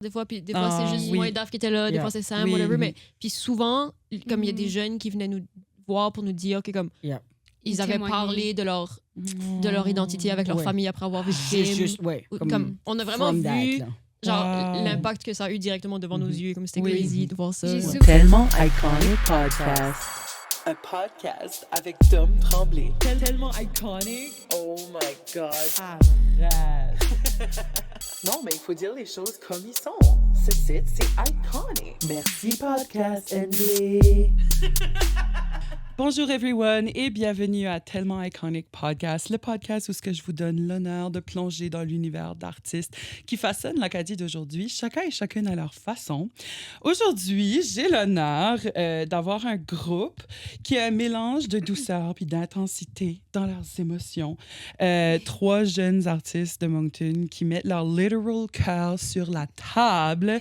Des fois, c'est juste moi et Daph qui étaient là, des fois c'est Sam, whatever. Mais puis souvent, comme il y a des jeunes qui venaient nous voir pour nous dire que comme ils avaient parlé de leur identité avec leur famille après avoir vu le film. Comme on a vraiment vu l'impact que ça a eu directement devant nos yeux, comme c'était crazy de voir ça. Tellement Iconic Podcast. Un podcast avec Dom Tremblay. Tellement iconic. Oh my God. Arrête. Non, mais il faut dire les choses comme ils sont. Ce site, c'est iconic. Merci, Podcast NBA. Bonjour everyone et bienvenue à Tellement Iconic Podcast, le podcast où je vous donne l'honneur de plonger dans l'univers d'artistes qui façonnent l'Acadie d'aujourd'hui, chacun et chacune à leur façon. Aujourd'hui, j'ai l'honneur d'avoir un groupe qui a un mélange de douceur puis d'intensité dans leurs émotions. Trois jeunes artistes de Moncton qui mettent leur literal cœur sur la table.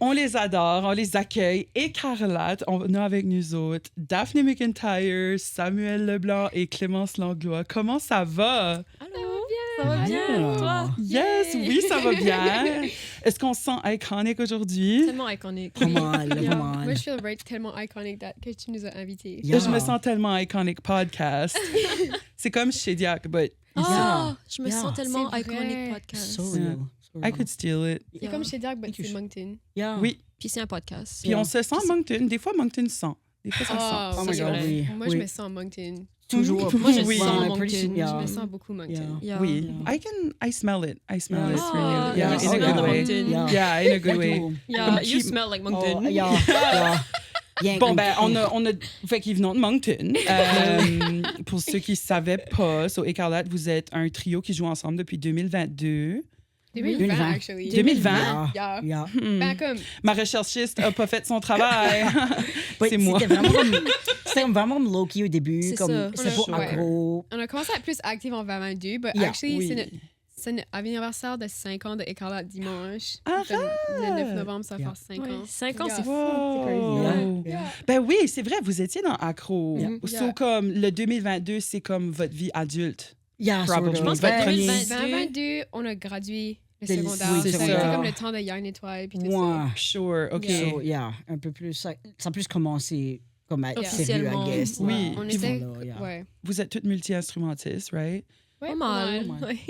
On les adore, on les accueille. Écarlate, on a avec nous autres Daphne McIntyre, Samuel Leblanc et Clémence Langlois. Comment ça va? Allô? Ça va bien, toi? Yes, oui, ça va bien. Est-ce qu'on se sent iconique aujourd'hui? Tellement iconique. Moi, je feel right, tellement iconic que tu nous as invités. Yeah. Je me sens tellement iconic podcast. C'est comme chez Diac, but... je me sens tellement iconic podcast. So real. I could steal it. C'est comme chez Diac, but c'est Moncton. Yeah. Oui. Puis c'est un podcast. Puis on se sent Moncton. Des fois, Moncton se sent. Des fois, ça sent. Oh my God, oui. Moi, je me sens Moncton. Toujours. Moi, je Oui. sens Moncton. Je me sens beaucoup Moncton. Oui. I smell it. I smell it. Oh, Yeah, you in a smell good the way. Moncton. Yeah, in a good way. Yeah, you smell like Moncton. Bon, ben, on a fait qu'ils venons de Moncton. Pour ceux qui ne savaient pas, So Écarlate, vous êtes un trio qui joue ensemble depuis 2022. 2020, actually. 2020? Yeah. Ben, comme... Ma recherchiste n'a pas fait son travail. C'est moi. C'était vraiment low-key au début. C'est comme ça. c'est pas aggro. On a commencé à être plus actifs en 2022, but actually, c'est notre anniversaire de 5 ans de Écarlate dimanche. Le 9 novembre, ça va faire 5 ans. 5 ans, c'est fou. Wow. Ben oui, c'est vrai, vous étiez dans Accro. So, comme le 2022, c'est comme votre vie adulte. Yeah, Probably. Je pense que 2022, on a gradué le secondaire. c'est C'était ça. comme le temps de Yann Étoile. Puis tout ça. Ouais. Sure, OK. So, un peu plus. Ça a plus commencé comme à être sérieux, Officiellement. I guess. Oui. On Puis était... vous- Ouais. Vous êtes toutes multi-instrumentistes, right? Pas mal.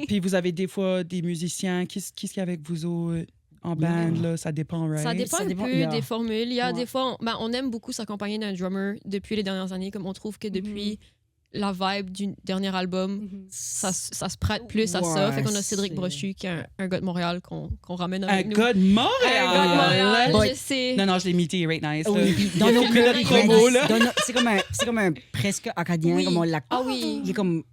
Puis vous avez des fois des musiciens. Qu'est-ce qu'il y a avec vous autres en band, là? Ça dépend, right? Ça dépend Ça un dépend, peu des formules. Il y a des fois, on aime beaucoup s'accompagner d'un drummer depuis les dernières années. Comme on trouve que depuis la vibe du dernier album, ça se prête plus à ça. Fait qu'on a Cédric Brochu, qui est un gars de Montréal qu'on ramène avec nous. Un gars de Montréal! Un gars de Montréal, But- je sais. Non, je l'ai imité, right nice. Oui, là. puis dans nos Il a fait notre promo, là. c'est comme un presque acadien, Oui. comme on l'a. Ah oui. Il est comme.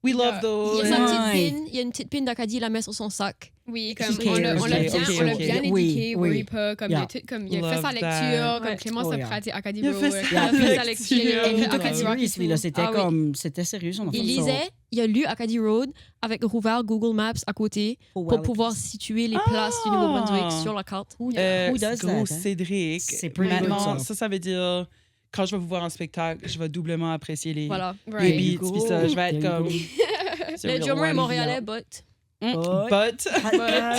We love Il those. y a sa petite Ouais. pin, il y a une petite pin d'Acadie, il la met sur son sac. Oui, comme He on l'a cares. on l'a bien, Ok, on l'a ok. bien éduqué, Oui, worry pas, comme il a Love fait sa lecture, that. comme Clémence Oh, a yeah. pratiqué Acadie Il a Road. fait sa Il a fait sa lecture. lecture. Il Il a était Acadie Rock et serious, lui, là. C'était Ah oui. comme. C'était sérieux, son Il enfant. lisait, il a lu Acadie Road avec rouvert Google Maps à côté pour pouvoir situer les places du Nouveau-Brunswick sur la carte. Who does Gros that, hein? Cédric. C'est pretty Maintenant, good, ça. ça veut dire, quand je vais vous voir en spectacle, je vais doublement apprécier les Voilà. les Right. beats. Puis ça, je vais être There you comme... go. c'est Le real drummer est one. montréalais, but... But...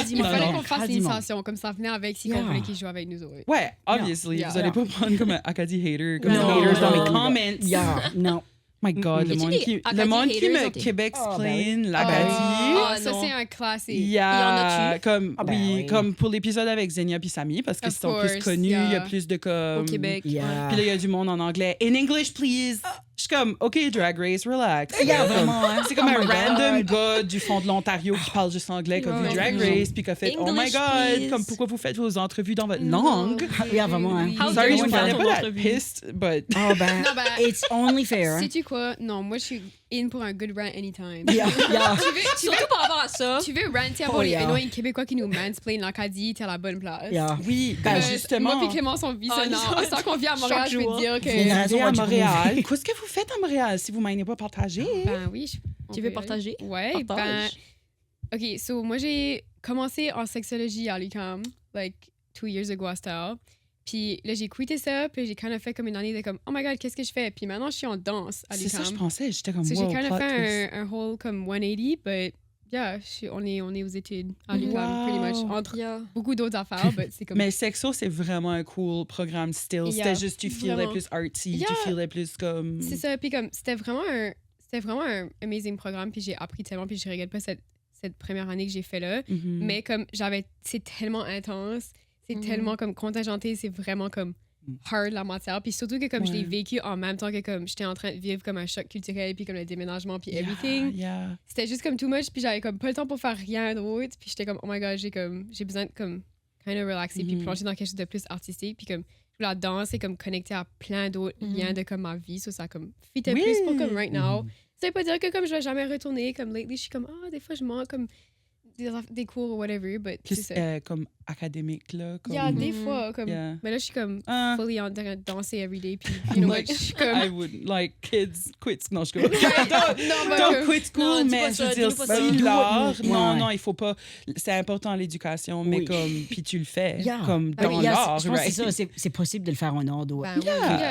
Il Non, fallait non. qu'on fasse Quasiment. l'initiation, comme ça venait avec si on voulait qu'il joue avec nous autres. Ouais, obviously. Yeah. Vous allez pas prendre comme un Acadie hater, comme Non. haters dans Non. les comments. Yeah, non. My God, Y a-t-il des le monde qui Acadie me haters dans Québec Ah, ben explain oui. l'Acadie. Ah, ça, non. c'est un classique. Il y Y en a a-tu? comme Ah, ben oui, oui. comme pour l'épisode avec Xenia puis Samy parce qu'ils Of sont plus course, connus, il y a yeah. plus de comme Au Québec. Yeah. Puis là il y a du monde en anglais. In English please. Je suis comme OK Drag Race, relax. Yeah, vraiment, hein. C'est comme Oh un my God. random gars du fond de l'Ontario qui parle juste anglais qui a vu Ouais. Drag Race puis qui a fait Oh my English, God, please. comme pourquoi vous faites vos entrevues dans votre langue. Yeah, vraiment, hein. How Sorry, dare je you parlais faire pas ton la entrevue. piste, but Oh, ben, Non, ben, it's only fair. hein. sais-tu quoi? Non, moi, je suis in pour un good rant anytime. Yeah. Surtout par rapport à ça. Tu veux ranter pour Oh, les yeah. annoying Québécois qui nous mansplain l'Acadie, t'es à la bonne place. Yeah. oui, ben Euh, justement. Moi puis Clémence, on vit ça. Oh, Non, non. sans qu'on vit à Montréal, Chaque je peux jour. te dire Il y a une que... raison Allez à why tu Montréal. Qu'est-ce que vous faites à Montréal si vous m'avez pas partagé? Ben oui, on Tu peut veux y partager? aller. Ouais, Partage. OK, so moi, j'ai commencé en sexologie à l'UQAM, like 2 years ago à cette heure. Puis là, j'ai quitté ça, puis j'ai kind of fait comme une année de comme, oh my God, qu'est-ce que je fais? Puis maintenant, je suis en danse à C'est ça, je l'UQAM. pensais. J'étais comme, So wow, j'ai kind of plot fait twist. un whole comme 180, but on est aux études à l'UQAM, pretty much, entre beaucoup d'autres affaires, mais c'est comme... Mais Sexo, c'est vraiment un cool programme still. C'était juste, tu feelais plus artsy, tu feelais plus comme... C'est ça, puis comme, c'était vraiment un amazing programme, puis j'ai appris tellement, puis je regrette pas cette première année que j'ai fait là, mais comme, c'est tellement intense, c'est tellement comme contingenté, c'est vraiment comme hard la matière, puis surtout que comme je l'ai vécu en même temps que comme j'étais en train de vivre comme un choc culturel, puis comme le déménagement, puis everything, c'était juste comme too much, puis j'avais comme pas le temps pour faire rien d'autre, puis j'étais comme oh my god, j'ai besoin de comme kind of relaxer, puis plonger dans quelque chose de plus artistique, puis comme la danse est comme connectée à plein d'autres liens de comme ma vie, ça comme fitait plus pour comme right now. Ça veut pas dire que comme je vais jamais retourner, comme lately je suis comme des fois je manque comme des cours ou whatever, but plus c'est ça. comme académique là, comme... des fois comme mais là je suis comme fully en train de danser every day, puis you know, je suis comme I would like kids quit non je don't quit school, mais je veux dire si l'art non il faut pas, c'est important l'éducation, mais comme puis tu le fais comme dans l'art, je pense que c'est ça, c'est possible de le faire en art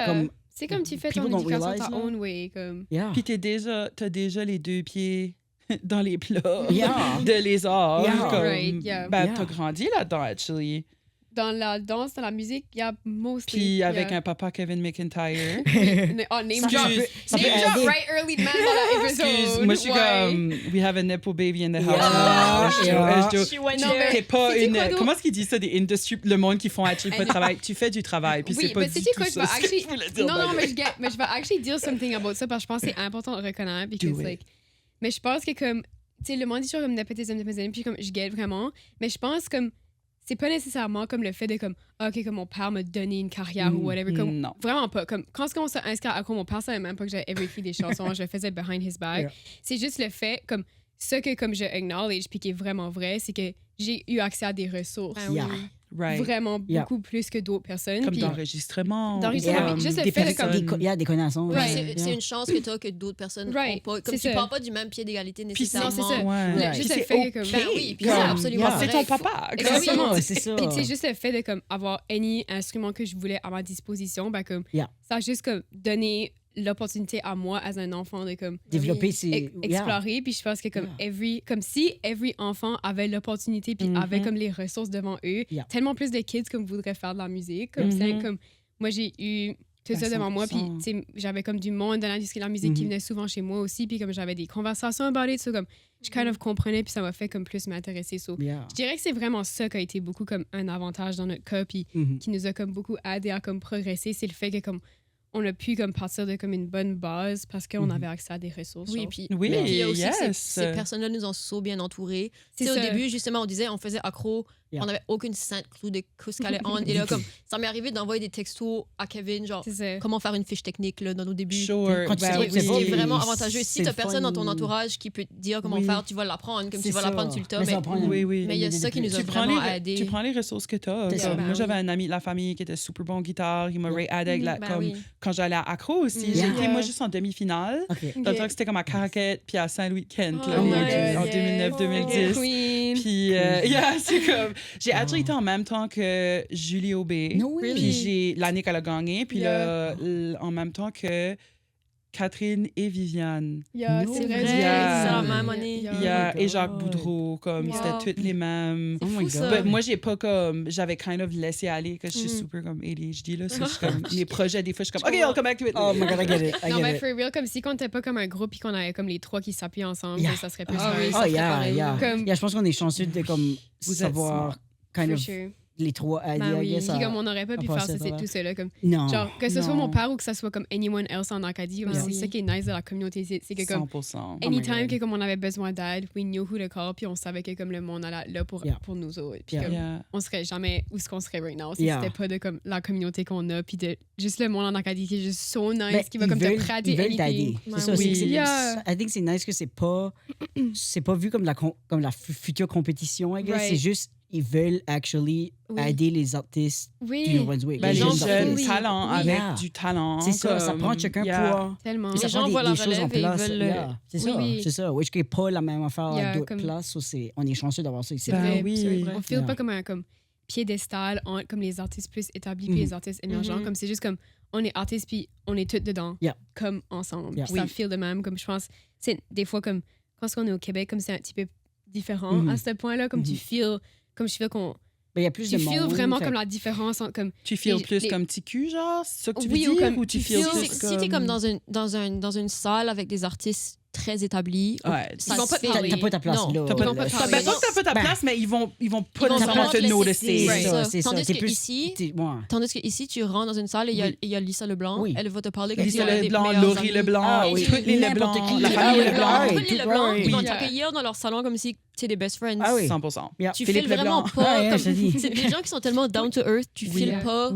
comme c'est comme tu fais ton éducation ta own way comme puis t'as déjà les deux pieds dans les plats de les arts. T'as grandi là-dedans, actually. Dans la danse, dans la musique, il y a mostly... Puis avec un papa Kevin McIntyre. Name drop right early man dans l'épisode. Excuse, moi je suis comme, we have a nepo baby in the house. T'es pas une... Comment est-ce qu'il dit ça, des industries, le monde qui font actually pas de travail? Tu fais du travail, puis c'est pas du tout ça. Non, mais je vais actually dire something about ça, parce que je pense que c'est important de reconnaître, because like... Mais je pense que comme, tu sais, le monde dit toujours comme népotisme, puis comme je guette vraiment, mais je pense comme, c'est pas nécessairement comme le fait de comme, ok, comme mon père m'a donné une carrière ou whatever, comme, vraiment pas. Comme, quand on s'est inscrit à quoi mon père savait même pas que j'avais écrit des chansons, je le faisais behind his back. C'est juste le fait, comme, ce que comme je acknowledge puis qui est vraiment vrai, c'est que j'ai eu accès à des ressources. Vraiment beaucoup plus que d'autres personnes. Comme d'enregistrement. Juste le fait de il y a des connaissances. C'est une chance que tu as que d'autres personnes n'ont pas. Comme tu ne parles pas du même pied d'égalité nécessairement. Puis c'est ça. Juste le fait que comme... oui, puis c'est absolument c'est ton papa. Exactement, c'est ça. Puis c'est juste le fait de comme avoir any instrument que je voulais à ma disposition, ben comme ça a juste comme donné l'opportunité à moi, as un enfant, de comme développer explorer, puis je pense que comme si every enfant avait l'opportunité puis avait comme les ressources devant eux, tellement plus de kids comme voudraient faire de la musique, comme c'est comme moi j'ai eu tout ça devant moi, puis j'avais comme du monde dans l'industrie de la musique qui venait souvent chez moi aussi, puis comme j'avais des conversations about it, so, comme je kind of comprenais, puis ça m'a fait comme plus m'intéresser. So, je dirais que c'est vraiment ça qui a été beaucoup comme un avantage dans notre cas, puis qui nous a comme beaucoup aidé à comme progresser, c'est le fait que comme on a pu comme partir de comme une bonne base parce qu'on avait accès à des ressources. Oui, puis il y a aussi ces personnes-là nous ont so bien entourés. Au début, justement, on disait, on faisait accro, on n'avait aucune sainte clou de ce qu'elle allait on. Et là, comme, ça m'est arrivé d'envoyer des textos à Kevin, genre, comment faire une fiche technique là, dans nos débuts. C'est vraiment avantageux. Si tu n'as personne dans ton entourage qui peut te dire comment faire, tu vas l'apprendre. Comme tu vas l'apprendre sur le tas. Mais il y a ça qui nous a vraiment aidé. Tu prends les ressources que tu as. Moi, j'avais un ami de la famille qui était super bon guitare. Il m'a aidé avec quand j'allais à Accro aussi. J'ai été, moi, juste en demi-finale. Dans le temps que c'était comme à Caraquette puis à Saint-Louis-de-Kent en 2009-2010. Puis, c'est comme... J'ai actually été en même temps que Julie Aubé. Puis j'ai l'année qu'elle a gagné. Puis là, en même temps que Catherine et Viviane. C'est vrai, c'est la même année. Et Jacques Boudreau, comme c'était toutes les mêmes. Moi, j'ai pas comme, j'avais kind of laissé aller, que je suis super comme ADHD, là. So, comme, mes projets, des fois, je suis comme, OK, I'll come back to it. Oh my God, I get it. Non, mais for real, comme si on n'était pas comme un groupe et qu'on avait comme les trois qui s'appuient ensemble, ça serait plus je pense qu'on est chanceux de comme savoir kind of les trois puis comme on n'aurait pas pu faire tout ça comme genre que ce soit mon père ou que ce soit comme anyone else en Acadie, c'est ça qui est nice de la communauté, c'est que comme 100%. anytime que comme on avait besoin d'aide, we knew who to call, puis on savait que comme le monde allait là pour nous autres, puis comme on serait jamais où ce qu'on serait right now si c'était pas de comme la communauté qu'on a, puis de juste le monde en Acadie qui est juste so nice, qui va comme te prêter anything. C'est ça, I think c'est nice que c'est pas vu comme la future compétition, I guess, c'est juste ils veulent actually aider les artistes du Nouveau-Brunswick. Les jeunes talents avec du talent. C'est ça, ça prend chacun pour... Tellement. Les gens voient la relève et ils veulent... C'est ça. Oui, je ne pas la même affaire à d'autres places. On est chanceux d'avoir ça ici. C'est vrai. On ne file pas comme un piédestal comme les artistes plus établis puis les artistes émergents. Comme c'est juste comme on est artistes puis on est tous dedans comme ensemble. Ça file de même. Comme je pense, c'est des fois comme quand on est au Québec, comme c'est un petit peu différent à ce point-là, comme tu feel qu'on... Il y a plus de monde. Tu feels vraiment comme la différence. Comme tu feels plus comme petit cul, genre? C'est ça que tu veux dire? Comme, ou tu feels plus si t'es comme dans une salle avec des artistes très établis, ils vont pas te parler. T'as pas ta place là. Ils vont pas te parler. Pas que t'as pas ta place, mais ils vont pas nécessairement te noticer. C'est ça. Tandis que ici, tu rentres dans une salle et il y a Lisa Leblanc. Elle va te parler comme Lisa Leblanc, Laurie Leblanc, toutes les Leblanc, la famille Leblanc. Tous les Leblanc, ils vont t'accueillir dans leur salon comme si tu es des best friends. 100%. Tu files vraiment pas. C'est des gens qui sont tellement down to earth, tu files pas.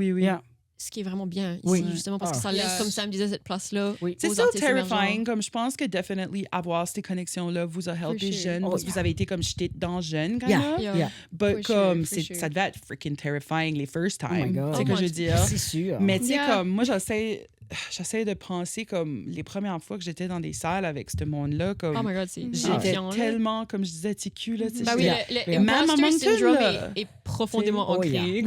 Ce qui est vraiment bien ici, justement, parce que ça laisse, comme Sam disait, cette place-là. C'est ça, terrifying. Comme je pense que definitely avoir ces connexions-là vous a helpé jeune. Parce que vous avez été comme jeté dedans jeune, quand même. But comme, ça devait être freaking terrifying les first time. C'est ce que je veux dire. C'est sûr. Mais tu sais, comme, moi, j'essaie de penser comme les premières fois que j'étais dans des salles avec ce monde-là, comme oh my God, j'étais tellement, comme je disais, TQ, là, tu sais. Le imposter syndrome est profondément ancré.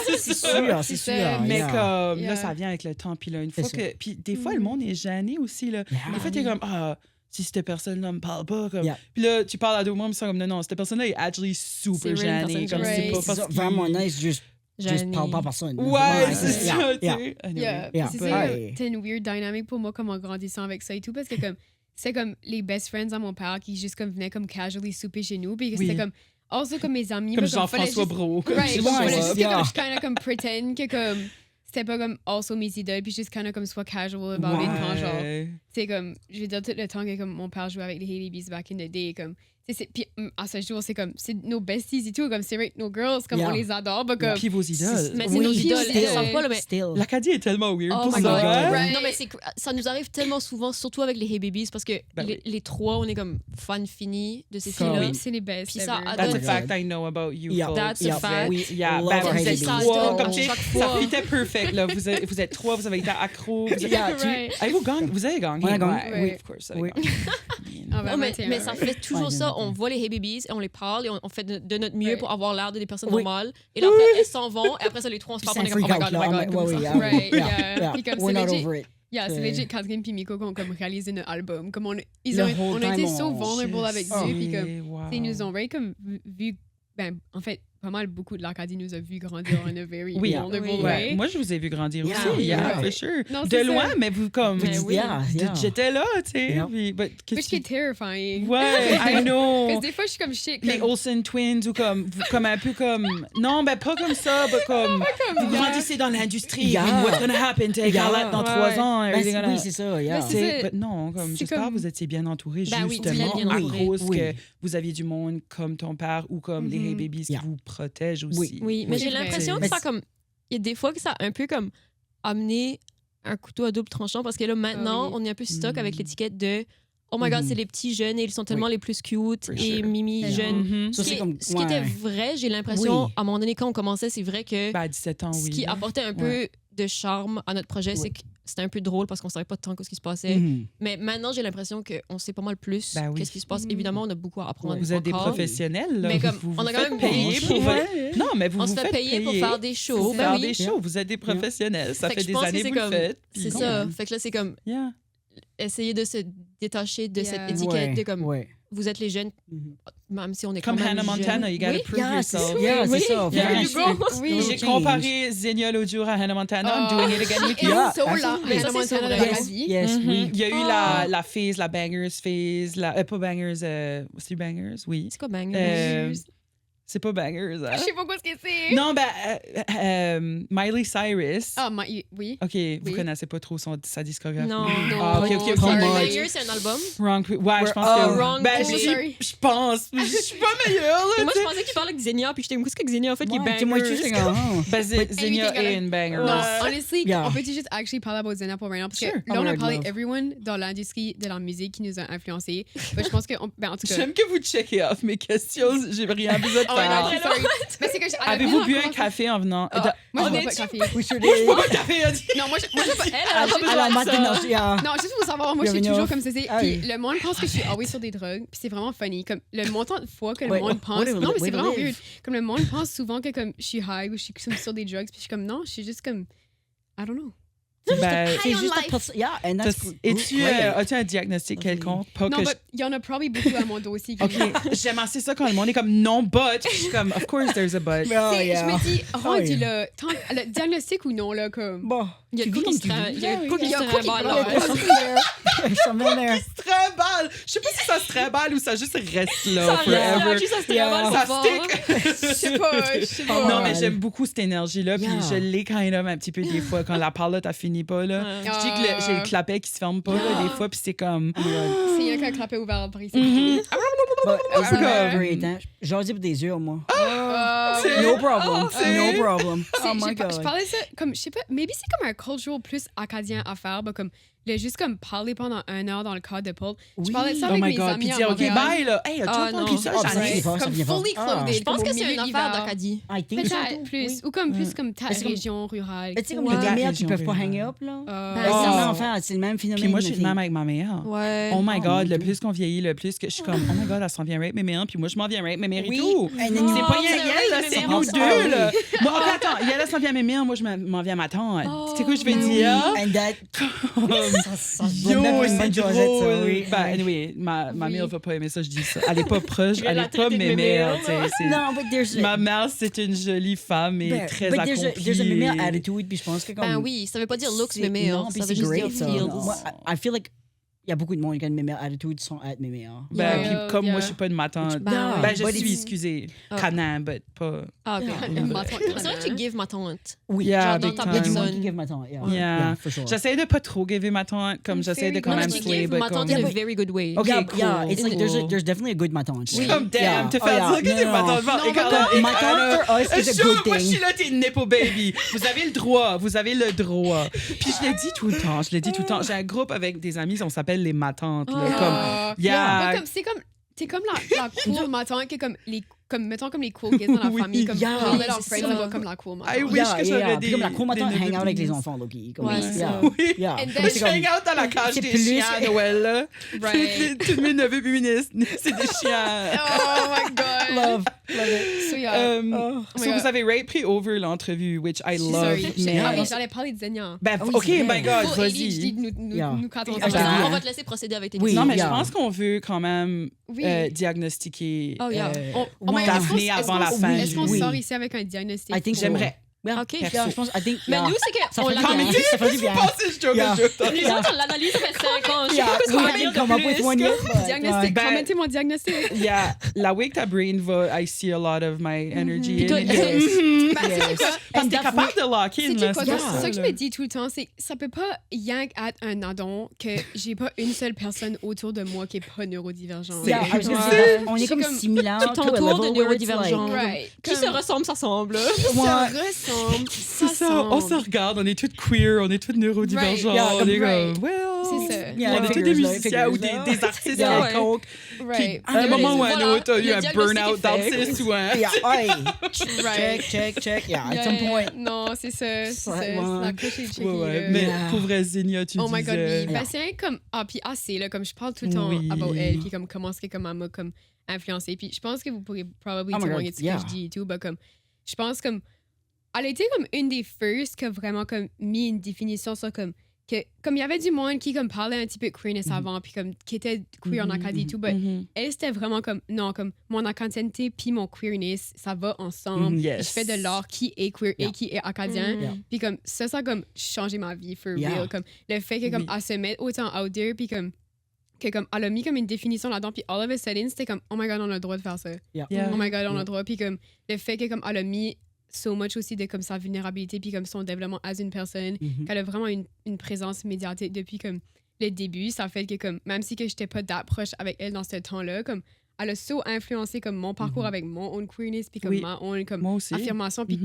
C'est sûr. Mais comme, là, ça vient avec le temps. Puis là, une fois que... Puis des fois, le monde est gêné aussi, là. Des fois, t'es comme, si cette personne-là me parle pas, comme... Puis là, tu parles à d'autres gens, mais c'est comme, non, cette personne-là est actually super gênée. Comme, c'est pas parce qu'il... Vraiment nice, juste parle pas à personne. Ouais, c'est ça, tu sais. C'est une weird dynamic pour moi, comme en grandissant avec ça et tout, parce que comme c'est comme les best friends à mon père qui juste comme venaient comme casually souper chez nous, puis c'était comme also comme mes amis. Comme Jean-François Brault. Right, je kind of comme pretend que comme c'était pas comme also mes idoles, puis juste kind of comme soit casual about it, quand genre c'est comme je veux dire tout le temps que comme mon père jouait avec les Hey Babies back in the day, comme puis à ce jour, c'est comme c'est nos besties et tout, comme c'est nos girls, comme on les adore, mais comme puis vos idoles. Mais c'est nos idoles, elles savent pas, mais l'Acadie est tellement weird pour ça. Non, mais ça nous arrive tellement souvent, surtout avec les Hey Babies, parce que les trois, on est comme fans finis de ces filles-là. C'est les best. Puis ça That's a fact I know about you. That's a fact. Vous êtes trois, comme ça fitait perfect là. Vous êtes trois, vous avez été accro. Vous avez gagné. Oui, of course. Mais ça fait toujours ça. On voit les Hey Babies et on les parle et on fait de notre mieux pour avoir l'air de des personnes normales. Et là, après, elles s'en vont et après ça, les trois, on se parle. On est comme, oh my God. We're not over it. C'est legit Catherine et Miko qui ont comme réalisé notre album. Comme on a été so vulnerable avec Dieu. Puis comme, ils nous ont comme vu, en fait, pas mal beaucoup de l'Acadie nous a vu grandir en a very vulnerable way. Moi, je vous ai vu grandir aussi, for sure. Non, de loin, mais vous comme... J'étais là, tu sais. Which is terrifying. Ouais, I know. Parce que des fois, je suis comme shit. Les Olsen Twins ou comme un peu comme... Non, ben pas comme ça, mais comme... Vous grandissez dans l'industrie. What's gonna happen to Écarlate dans 3 ans? Oui, c'est ça, Non, comme j'espère que vous étiez bien entourés, justement, à cause que vous aviez du monde comme ton père ou comme les Hey Babies qui vous protège aussi. Oui, mais j'ai l'impression que ça comme il y a des fois que ça a un peu comme amené un couteau à double tranchant parce que là maintenant on est un peu stuck avec l'étiquette de oh my God, c'est les petits jeunes et ils sont tellement les plus cute et Mimi jeune. Ce qui était vrai, j'ai l'impression à un moment donné quand on commençait, c'est vrai que à 17 ans, ce qui apportait un peu de charme à notre projet, c'est que c'était un peu drôle parce qu'on savait pas tant ce qui se passait. Mais maintenant, j'ai l'impression qu'on sait pas mal plus qu'est-ce qui se passe. Évidemment, on a beaucoup à apprendre. Vous êtes des professionnels, là. Mais comme, on a quand même payé pour... Non, mais vous on se fait payer pour faire des shows. Faire des shows, vous êtes des professionnels. Ça fait des années que vous le faites. C'est ça. Fait que là, c'est comme... Essayer de se détacher de cette étiquette de comme... Vous êtes les jeunes, même si on est comme quand même Hannah Montana, you gotta prove yourself. C'est ça. J'ai comparé Xenia l'autre jour à Hannah Montana. I'm doing it again with you. Hannah Montana de la vie. Il y a eu la phase, la Bangers phase, pas Bangers, c'est Bangers, oui. C'est quoi Bangers? C'est pas Bangers. Je sais pas quoi ce que c'est. Non, Miley Cyrus. Ah, oui. OK, vous connaissez pas trop sa discographie. Non. OK. Bangers, c'est un album? Ouais, je pense que... Je pense. Je suis pas meilleure, là. Moi, je pensais qu'il parlait de Xenia, puis j'étais qu'est-ce que Xenia a fait qui est Bangers? Xenia est une banger. Non, honestly, on peut juste actually parler about Xenia pour maintenant, parce que là, on a parlé everyone dans l'industrie de la musique qui nous a influencés. Je pense que, en tout cas... J'aime que vous checkez off mes questions. J'ai rien besoin de avez-vous bu un café en venant? Moi, je bois pas de café. Moi, je bois pas de café. Non, moi, je bois pas. Non, juste pour savoir, moi, je suis toujours comme ça. Puis le monde pense que je suis always sur des drogues. Puis c'est vraiment funny. Comme le montant de fois que le monde pense. Non, mais c'est vraiment weird. Comme le monde pense souvent que comme je suis high ou je suis sur des drugs. Puis je suis comme non, je suis juste comme I don't know. Ben, C'est juste ta personne. Yeah, and that's as-tu un diagnostic quelconque? Pas Non, que mais il y en a probably beaucoup à mon dossier. OK, j'aime assez ça quand le monde est comme non, but. Je suis comme, of course there's a but. Je me dis, rendu là, le diagnostic ou non, là, comme. Bon. Il y a quoi qui se trimballe. Je sais pas si ça se trimballe ou ça juste reste là forever. Ça stick. Je sais pas. Non, mais j'aime beaucoup cette énergie-là. Puis je l'ai kind of un petit peu des fois quand la parlotte a fini pas. Là. Je dis que j'ai le clapet qui se ferme pas là, des fois. Puis c'est comme. C'est rien qu'un clapet ouvert en brise. J'en dis pour des yeux, moi. No problem. No problem. Oh my God. Je parlais de ça comme, je sais pas, maybe c'est comme un cultural plus acadien à faire, comme juste comme parler pendant 1 heure dans le cadre de Paul. Je parlais de ça avec mes amis à OK, bye, là. Hey, as-tu entendu ça? Comme fully clothed. Je pense que c'est une affaire d'Acadie. Peut-être plus. Ou comme plus comme ta région rurale. Tu sais, comme les gamins qui peuvent pas hang up, là. C'est le même phénomène. Puis moi, je suis même avec ma mère. Ouais. Oh my God, le plus qu'on vieillit, le plus que je suis comme, oh my God, elle s'en vient rape mes mères, puis moi, je m'en viens rape mes mères et tout. C'est pas Yael, là, c'est nous deux, là. Moi, attends, Yael, elle s'en vient mes mères, moi, je m'en viens à ma tante. Tu sais quoi, je vais dire? And that... Yo, c'est drôle. Ben, anyway, ma mère va pas aimer ça, je dis ça. Elle est pas proche, elle est pas mémère. Non, but there's... Ma mère, c'est une jolie femme et très accomplie. There's a mémère attitude, puis je pense que comme... Ben oui, ça veut pas dire looks mémère, ça veut juste dire feels. I feel like il y a beaucoup de monde qui a une mémère attitude sans être mémère. Ben, puis comme moi, je suis pas une matante. Ben, je suis, excusez, canin, but pas... Ah, OK. C'est vrai que tu give ma tante. Oui, genre dans ta personne. Il y a du monde qui give ma tante. Yeah, for sure. J'essaie de pas trop giver ma tante, comme j'essaie de quand même slay, but ma tante in a very good way. OK, cool. Yeah, it's like there's definitely a good ma tante. Comme damn, te faire dire que t'es ma tante. Ma tante for us is a good thing. Moi, je suis là, t'es une nepo baby. Vous avez le droit. Puis je l'ai dit tout le temps. J'ai un groupe avec des amis, on s'appelle les matantes. C'est comme la cool matin qui est comme les mettons comme les cool kids dans la famille comme leur friends là comme la cool matin. I wish que j'aurais des comme la cool matin hang out avec les enfants Loki. Ouais, oui. Je hang out dans la cage des chiens à Noël là. Tous mes neveux féministes, c'est des chiens. Oh my God. Love it. So vous avez pris over l'entrevue, which I love. J'allais parler de Zenia. Ben OK, my God, vas-y. Nous quand on va te laisser procéder avec tes questions. Non, mais je pense qu'on veut quand même diagnostiquer Daphné avant la fin. Est-ce qu'on sort ici avec un diagnostic? I think j'aimerais. OK. Je pense, mais nous, c'est qu'on l'analyse. Ça fait du bien. Les autres, on l'analyse, ça fait 5 ans. Je sais pas ce qu'on va dire de plus. Commentez mon diagnostic. Yeah, la way que ta brain va, I see a lot of my energy. Parce que t'es capable de lock in. C'est ça que je me dis tout le temps, c'est ça peut pas rien être un addon que j'ai pas une seule personne autour de moi qui est pas neurodivergente. On est comme similaires. Tu t'entoures de neurodivergents. Qui se ressemble, s'assemble. C'est ça, on se regarde, on est toutes queer, on est toutes neurodivergents, on est comme, c'est ça. On est tous des musiciens ou des artistes quelconques. À un moment ou à un autre, t'as eu un burn-out d'artiste ou un... Check. Yeah, at some point. Non, c'est ça. La couche est checkée. Mais pauvre Zenia, tu disais... Oh my God, oui. Ben, c'est comme... puis assez, là, comme je parle tout le temps about elle, puis comme comment est-ce que comme elle m'a comme influencée. Puis je pense que vous pourrez probablement témoigner de ce que je dis et tout, mais comme... Je pense comme... Elle a été comme une des first qui a vraiment comme mis une définition sur comme il y avait du monde qui comme parlait un petit peu queerness avant puis comme qui était queer en Acadie et tout, mais elle c'était vraiment comme non, comme mon acadienneté puis mon queerness ça va ensemble. Je fais de l'art qui est queer et qui est acadien puis comme ça a comme changé ma vie for real, comme le fait que comme elle se met autant out there puis comme que comme elle a mis comme une définition là-dedans puis all of a sudden c'était comme oh my God on a le droit de faire ça. Oh my God on a le droit puis comme le fait que comme elle a mis so much aussi de comme sa vulnérabilité puis comme son développement as une personne qu'elle a vraiment une présence médiatique depuis comme le début, ça fait que comme même si que j'étais pas d'approche avec elle dans ce temps-là, comme elle a so influencé comme mon parcours avec mon own queerness puis comme ma own comme affirmation puis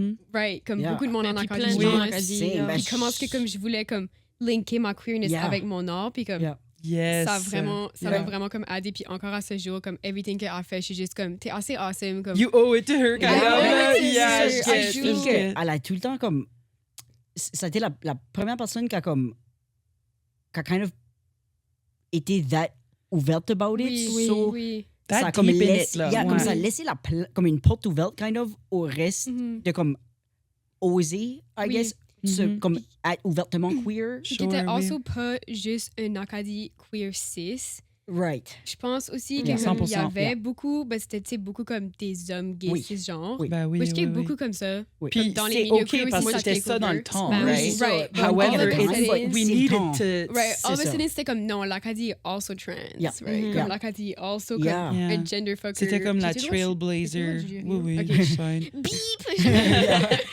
comme beaucoup de monde en Acadie puis comment est-ce que comme je voulais comme linker ma queerness avec mon art puis comme yes. ça m'a vraiment comme aidé puis encore à ce jour comme everything qu'elle a fait je suis juste comme t'es assez awesome comme you owe it to her elle a tout le temps comme ça a été la première personne qui a comme qui a kind of été that ouverte about it ça a comme laissé comme une porte ouverte kind of au reste de comme oser I guess comme être ouvertement queer. Qui était also pas juste un Acadie queer cis. Right. Je pense aussi Yeah. qu'il y 100%, avait beaucoup, c'était beaucoup comme des hommes gays cisgenres. Oui. Ben oui, Parce qu'il y a oui, beaucoup comme ça. Oui. Puis dans les c'est milieux OK queer parce aussi, que ça c'était take ça dans over. le temps, Ben right? oui. Right. However, All of a sudden, we needed to... Right. All of a ça. sudden, c'était comme non, l'Acadie est also trans. Yeah. Right? Yeah. Comme l'Acadie est also comme Yeah. Yeah. un gender fucker. C'était comme la J'ai-tu le droit de- trailblazer. j'ai-tu le Oui, droit de oui, dire? it's fine. Beep!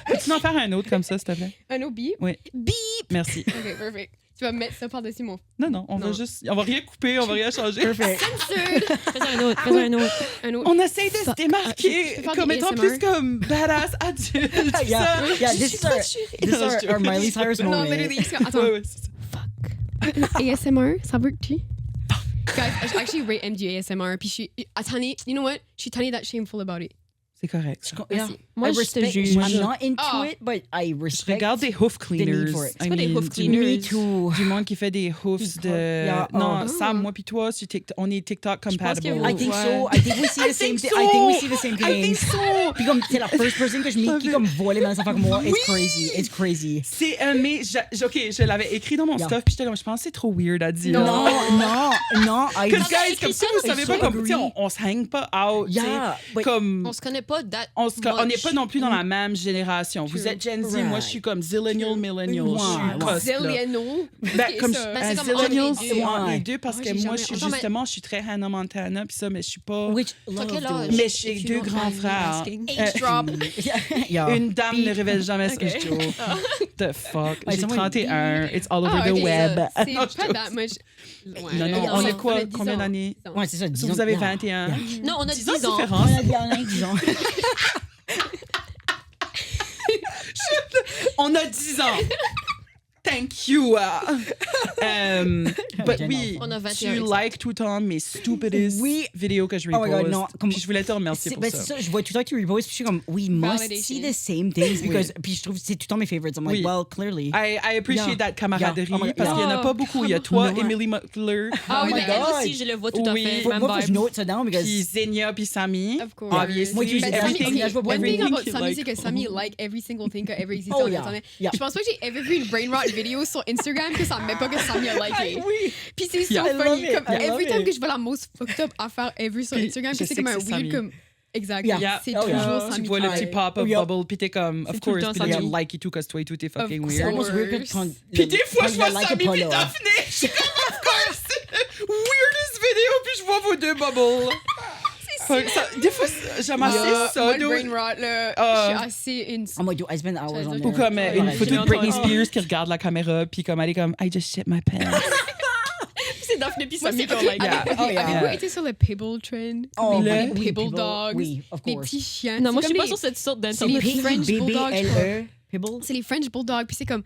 Peux-tu en faire un autre comme ça, s'il te plaît? Un autre beep? Oui. Beep! Merci. Ok, perfect. Tu vas mettre ça par-dessus mon Non, on va juste... On va rien couper, on va rien changer. Perfect. censored. Fais-en un autre, fais-en un autre. Un autre. On essaie de se Je démarquer peux faire comme des étant ASMR. plus comme badass adulte. Yeah, ça. yeah, Je this suis is our- trop chérie. This is our Miley Cyrus Non, moment. literally. Attends. Ouais, c'est ça. ASMR, ça work-tu? Guys, I actually rate MD ASMR. Puis je suis... Attendez, you know what? Je suis tannée d'être shameful about it. C'est correct. Yeah. Moi, I je te respect. juge. I'm not into Ah. it, but I Je respect. regarde des hoof cleaners. for it. C'est pas des hoof du- cleaners. Me too. Du monde qui fait des hoofs de... Yeah, Non, oh. Sam, moi puis toi, sur TikTok, on est TikTok pense compatible. que I think Ouais. so. I think we see the same thing. I think we see the same I think thing. so. Puis comme c'est la first person que je meet qui comme voit les mêmes affaires que moi. It's crazy. It's crazy. C'est mais OK, je l'avais écrit dans mon Yeah. stuff puis j'étais comme je pense que c'est trop weird à dire. Non, non. I Because guys, comme ça, vous I savez so pas comme agree. tu sais, on se hang pas out, tu sais, Yeah, but- comme On se connaît pas on n'est pas non plus dans la même génération. Vous True. êtes Gen Z, Right. moi je suis comme Zillennial, Millennial. Ouais, Je suis ouais. coste, là. Zilliano. Ben, Ok, comme ça. Ben, c'est comme Zillennial, entre les c'est deux. entre les Ouais. deux parce Ah, que j'ai moi jamais- je suis Attends, mais- justement, je suis très Hannah Montana puis ça, mais je suis pas. Which T'as quel love âge? do. Mais j'ai If you deux don't grands mind me frères. asking. Age drop. Yeah. Une dame ne révèle jamais Ok. ce joke. The fuck. Ouais, J'ai c'est moi, 31. It's all over Ah, the ok, web. C'est Non, je pas joke. that much. Ouais, Non, non, on on a est quoi? 10 Combien ans. d'années? 10 ans. Ouais, c'est ça. 10 Vous ans. avez Yeah. 21. Yeah. Non, on a 10 ans de 10 ans. différence. On a bien un, disons. On a 10 ans. Thank you. But oui, On a 21 tu exemple. like tout le temps mes stupidest Oui. vidéos que je Oh my God, reposte. non, comme- Puis je voulais te remercier C'est pour ben, ça. c'est ça, je vois tout le temps que tu reposts, puis je suis comme, we must Validation. see the same things, because, puis je trouve que c'est tout le temps mes favorites. I'm like, Oui. well, clearly. I appreciate Yeah. that camaraderie Yeah. Oh my God. parce qu'il y en a Yeah. pas beaucoup. Il y a toi, Non. Emily Muckler, Ah oui, Oh my mais elle God. aussi, je le vois tout à Oui. fait. Faut, Même moi, faut que je vibe. note ça down, because... puis Zenia, puis Samy. Of course. Obviously, Moi, tu Ben, sais, Samy, everything, ok, je vois one thing everything about he Samy, like. c'est que Samy like every single thing que ever existé Oh, en yeah. Internet. Yeah. Je pense pas que j'ai ever vu une brain rot vidéo sur Instagram que ça me met pas que Samy a liké. Oui. Puis c'est so Yeah. I love funny. it. Comme I love every time it. que je vois la most fucked up affaire ever sur Puis Instagram, je que c'est sais comme que un c'est weird Samy. comme. Exact. Yeah. C'est Oh, toujours yeah. Samy. Tu vois le petit pop-up Yeah. bubble, puis t'es comme, of C'est tout course, le temps puis là, Samy. like et tout, parce que toi et tout, t'es fucking Of C'est weird. almost weird que quand... Puis des fois, quand je il vois a like Samy pas puis là. Daphné. Je suis comme, of course, weirdest vidéo, puis je vois vos deux bubbles. Fuck, ça- des fois, j'aime assez Moi, ça. le brain rot, là, Ah. je suis assez une. Oh my God, I spend hours on Ou there. Ou comme Ouais, une ouais, photo j'ai de Britney entendu. Spears qui regarde la caméra, puis comme elle est comme, I just shit my pants. C'est Daphné puis Moi, Samy c'est qui ont ok. like. Yeah. Oh, yeah. Avez-vous été sur le Pibble trend? Oh, les le- oui, Pibble dogs. Oui, of Les course. petits chiens. Non, moi, je C'est suis pas comme sur cette sorte les d'internet. French bulldogs, je crois. B-B-L-E, Pibble. C'est les French bulldogs, puis c'est comme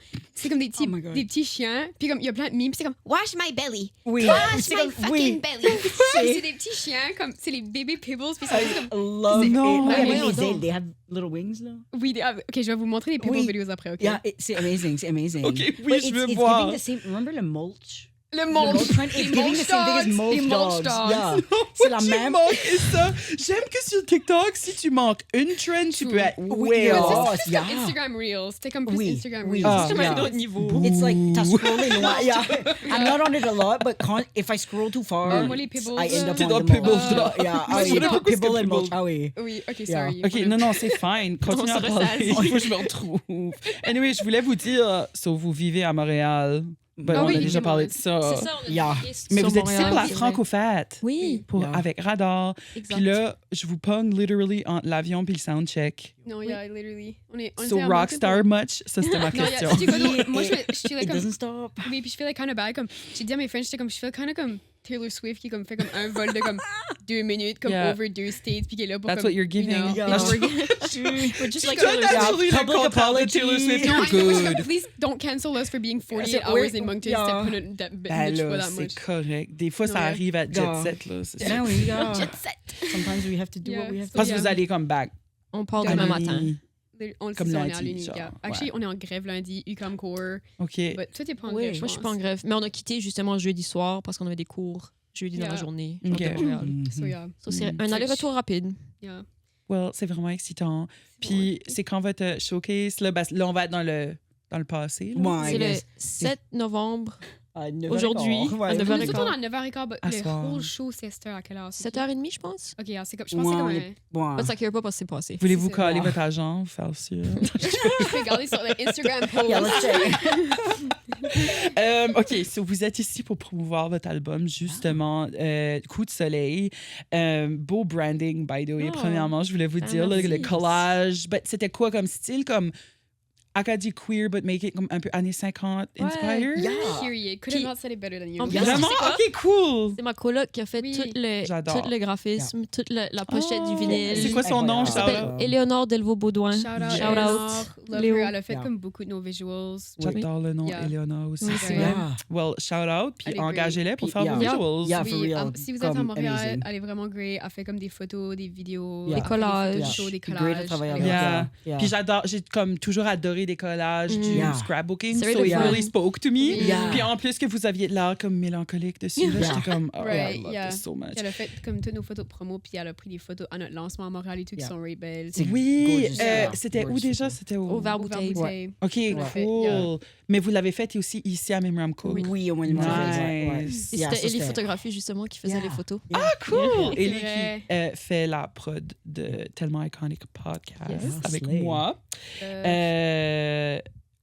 des petits, Oh my God. des petits chiens, puis comme il y a plein de mimes, puis c'est comme wash my belly, Oui. wash C'est my comme- fucking oui. belly. Puis c'est des petits chiens comme c'est les bébés Pibbles, puis c'est juste comme Love it. Non. Oui, avec Voyons les ailes, donc. they have little wings, là. oui, ok, je vais vous montrer les Pibble Oui. videos après, ok. Yeah, c'est amazing, c'est amazing. Ok, oui, But je veux it's voir. giving the same, remember le mulch? Le Le mulch, mulch trend, it's les giving the mulch same thing as dogs, mulch les dogs. mulch dogs. Yeah. C'est la Tu même. manques ça. J'aime que sur TikTok, si tu manques une trend, tu True. peux être Oui, way yeah. off. C'est Yeah. comme Instagram Reels, c'était comme plus Oui, Instagram oui. Reels. Ah, C'est comme yeah. un autre niveau. It's like, t'as scrollé loin. Yeah. I'm not on it a lot, but if I scroll too far, Moi, les Pibbles, I end up T'es on dans the mulch. Pibbles, là. Yeah, Moi, ah je oui, sais pas pourquoi Pibble c'est and mulch, Pibble. ah oui. Oui, ok, Yeah. sorry. OK, non, c'est fine. Continue On à se parler. ressasie. Il faut que je me retrouve. Anyway, je voulais vous dire, sauf vous vivez à Montréal. Ben, Ah on oui, a déjà parlé de ça. C'est ça, on a Yeah. cliqué Mais sur vous êtes ici Montréal, pour la c'est vrai. Franco-Fête. Oui, Yeah. Avec Radar. exact. Puis là, je vous pogne literally entre l'avion puis le soundcheck. Non, yeah, literally. On So était à Rockstar Moncton. much? Ça, c'était ma Non, question. tu sais quoi d'autre? Moi, je suis It comme. doesn't stop. Oui, puis je feel like kind of bad. Comme, j'ai dit à mes friends, j'étais comme, je feel kind of comme Taylor Swift qui comme, fait comme un vol de comme 2 minutes, comme Yeah. over 2 states, puis qui est là pour That's comme, what you're giving. You know, Yeah. you know, We're just like Good, Taylor that's Swift. actually Public like apology. Taylor Swift. No, You're I know, good. comme, please don't cancel us for being 48 So hours we're- in Moncton. yeah. C'était pas that Ben bitch for là, that much. c'est correct. Des fois, ça Ouais. arrive à jet Yeah. set, là. c'est ça. Ben oui, yeah. Jet set. Sometimes we have to do Yeah. what we have to Parce do. que vous allez comme back. On part Comme demain à matin. l'uni. On le Comme sait, on est à lundi, l'uni. genre. Yeah. Actually, on est en grève lundi, UQAM Core. OK. But toi, t'es pas en Oui. grève, Moi, je suis pas en grève. Mais on a quitté justement jeudi soir parce qu'on avait des cours jeudi dans la Yeah. journée. Ok. à Montréal. Mhm. So, yeah. So, c'est un aller-retour rapide. Yeah. Well, c'est vraiment excitant. Puis c'est quand votre showcase? Là, là, on va être dans le passé. Là. C'est le 7 novembre. Aujourd'hui, à 9h15. On est surtout dans 9h15. Le whole show, c'est à quelle heure? 7h30, je pense. OK, alors je pense que c'est comme Pas de s'aquer pas parce que c'est passé. Voulez-vous coller votre agent, faire sûr? Je peux regarder sur le Instagram post. Yeah, let's check. OK, so vous êtes ici pour promouvoir votre album, justement, Coup de soleil. Beau branding, by the way. Premièrement, je voulais vous dire, le collage. C'était quoi comme style? Comme Acadie queer, but make it comme un peu années 50 inspired. Yeah. Period. Could have not said it better than you. Vraiment? OK, cool. C'est ma coloc qui a fait tout le graphisme, toute la pochette du vinyle. C'est quoi son nom? Elle s'appelle Éléonore Delvaux-Baudouin. Shout out. Love her. Elle a fait comme beaucoup de nos visuals. J'adore le nom Éléonore aussi. Yeah. Well, shout out, puis engagez-les pour faire vos visuals. Yeah, for real. Si vous êtes à Montréal, elle est vraiment great. Elle fait comme des photos, des vidéos, des collages. des Great à travailler avec. Yeah. Puis j'ai comme toujours adoré des collages, du scrapbooking. So it really spoke to me. Yeah. Puis en plus que vous aviez l'air comme mélancolique dessus, là, j'étais comme, oh, I love this so much. Elle a fait comme toutes nos photos de promo, puis elle a pris des photos à notre lancement à Montréal et tout qui sont really belles. Oui, c'était où déjà? C'était au Vert-Bouteille. Ouais. OK, cool. Mais vous l'avez fait aussi ici à Memram Cook. Oui, au moins de Nice. C'était Ellie Photographie, justement, qui faisait les photos. Ah, cool! Ellie qui fait la prod de Tellement Iconic Podcast avec moi.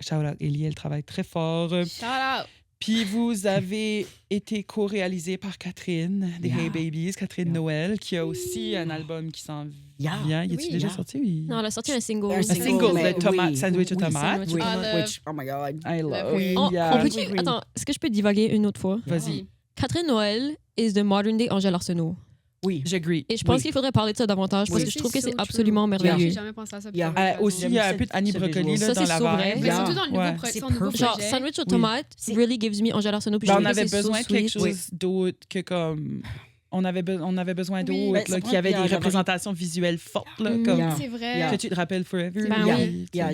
Shout out Ellie, elle travaille très fort. Shout out! Puis vous avez été co-réalisé par Catherine des Hey Babies, Catherine Noël, qui a aussi un album qui s'en vient. Y est-il déjà sorti? Oui. Non, elle a sorti un single. Un single, le tomate, sandwich aux tomates. Which, oh my God. I love. On peut-tu... Attends, est-ce que je peux divaguer une autre fois? Vas-y. Catherine Noël is the modern day Angèle Arsenault. Oui. J'agree. Et je pense qu'il faudrait parler de ça davantage parce que je trouve que c'est absolument merveilleux. J'ai jamais pensé à ça. Aussi, il y a un peu d'Annie Brocoli là, dans la vibe. Mais surtout dans le nouveau projet. Genre, sandwich aux tomates really gives me Angèle Arsenault. On avait besoin de quelque chose d'autre que comme... On avait besoin d'autres qui avaient des représentations visuelles fortes. Là, comme c'est vrai. Que tu te rappelles Forever.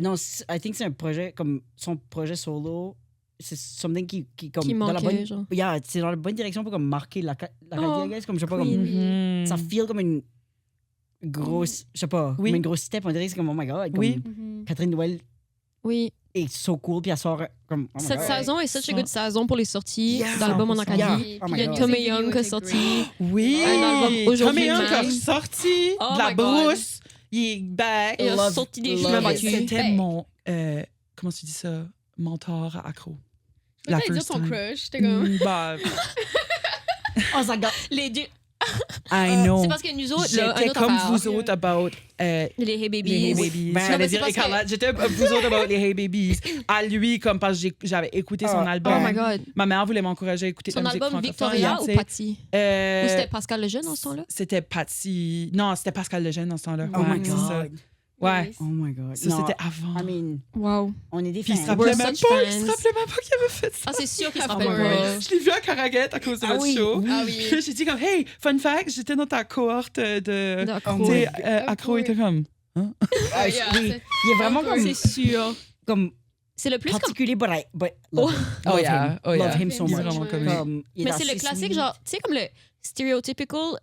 Non, I think c'est un projet comme son projet solo. C'est something qui comme qui dans la bonne genre. c'est dans la bonne direction pour comme marquer la guys, comme je sais pas comme ça feel comme une grosse je sais pas comme une grosse step on dirait c'est comme oh my God comme Catherine Noël est so cool puis elle sort comme cette saison est such a good saison pour les sorties d'albums en Acadie. Il y a Tommy Young qui est sorti un album aujourd'hui. Tommy Young qui est sorti de la brousse, il est back. Il a sorti des cheveux battus. C'était mon comment tu dis ça, mentor à accro. Je peux dire son crush, j'étais comme... Oh, ça gâte. Les deux... I know. C'est parce que nous autres, j'étais comme vous autres about... les Hey Babies. Les Hey Babies. J'étais vous autres about les Hey Babies. À lui, comme parce que j'avais écouté son album. Oh my God. Ma mère voulait m'encourager à écouter son la musique album francophone. Victoria ou Patty? Ou c'était Pascal Lejeune en ce temps-là? C'était Patty. Non, c'était Pascal Lejeune en ce temps-là. Oh my God. Ouais. Oh my God. Ça, c'était avant. I mean, wow. On est des fans. Puis il se rappelait même pas qu'il avait fait ça. Ah, c'est sûr qu'il se rappelle pas. Je l'ai vu à Caraguette à cause de votre show. Ah oui. Puis j'ai dit comme, hey, fun fact, j'étais dans ta cohorte de... Accro. Accro était comme... Hein? Oui. Il est vraiment comme... C'est sûr. Comme... C'est le plus particulier, but love him so much. Mais c'est le classique, genre, tu sais, comme le stereotypical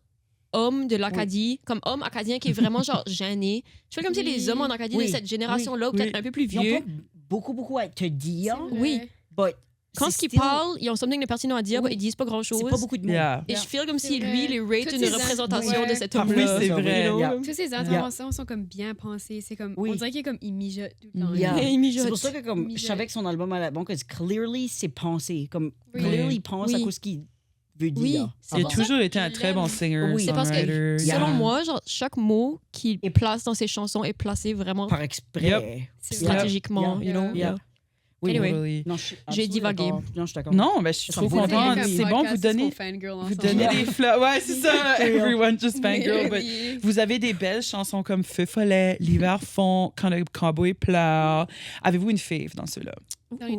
homme de l'Acadie, comme homme acadien qui est vraiment genre gêné. Je fais comme si les hommes en Acadie de cette génération-là, peut-être un peu plus vieux. Ils ont pas beaucoup à te dire. Oui. But quand ils parlent, ils ont something de pertinent à dire, mais ils disent pas grand-chose. C'est pas beaucoup de mots. Et je feel comme si lui, il rate une représentation de cet homme-là. Oui, c'est vrai. Toutes ces interventions sont comme bien pensées. C'est comme, on dirait qu'il est comme, il mijote tout le temps. Il mijote. C'est pour ça que comme, je savais que son album allait bon, que clearly, c'est pensé. Comme, clearly, il pense à ce qu'il veut dire. Il a toujours été un très bon singer. C'est parce que, selon moi, genre, chaque mot qu'il place dans ses chansons est placé vraiment par exprès, stratégiquement, you know. Oui, anyway, j'ai divagué. Non, je suis d'accord. Non, mais je suis trop contente. C'est bon, vous donnez des fleurs. Ouais, c'est ça. Everyone just fangirl. Vous avez des belles chansons comme Feu follet, L'hiver fond, Quand le cowboy pleure. Avez-vous une fave dans ceux-là?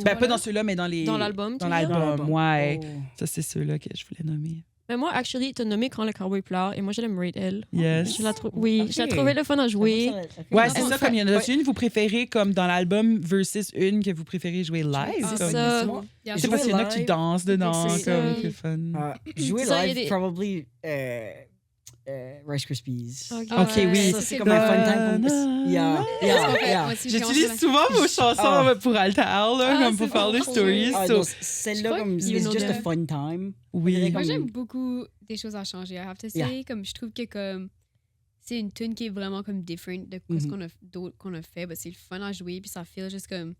Pas dans ceux-là, mais dans l'album. Dans l'album, ouais. Ça, c'est ceux-là que je voulais nommer. Mais moi, actually, t'as nommé Quand le cowboy pleure et moi, je l'aime rate elle. Yes. Je la trouvais le fun à jouer. Ouais, c'est ça, comme il y en a une, vous préférez comme dans l'album versus une que vous préférez jouer live. C'est ça. C'est parce qu'il y en a que tu danses dedans, comme c'est fun. Jouer live, probably Rice Krispies. OK, oui. Ça, c'est comme un fun time pour... Yeah. J'utilise souvent vos chansons pour Alter, là, comme pour faire des stories. Celle-là, comme, c'est juste a fun time. Oui. Moi, j'aime beaucoup des choses à changer. I have to say, comme, je trouve que comme c'est une tune qui est vraiment comme different de ce qu'on a fait. C'est le fun à jouer, puis ça feel juste comme...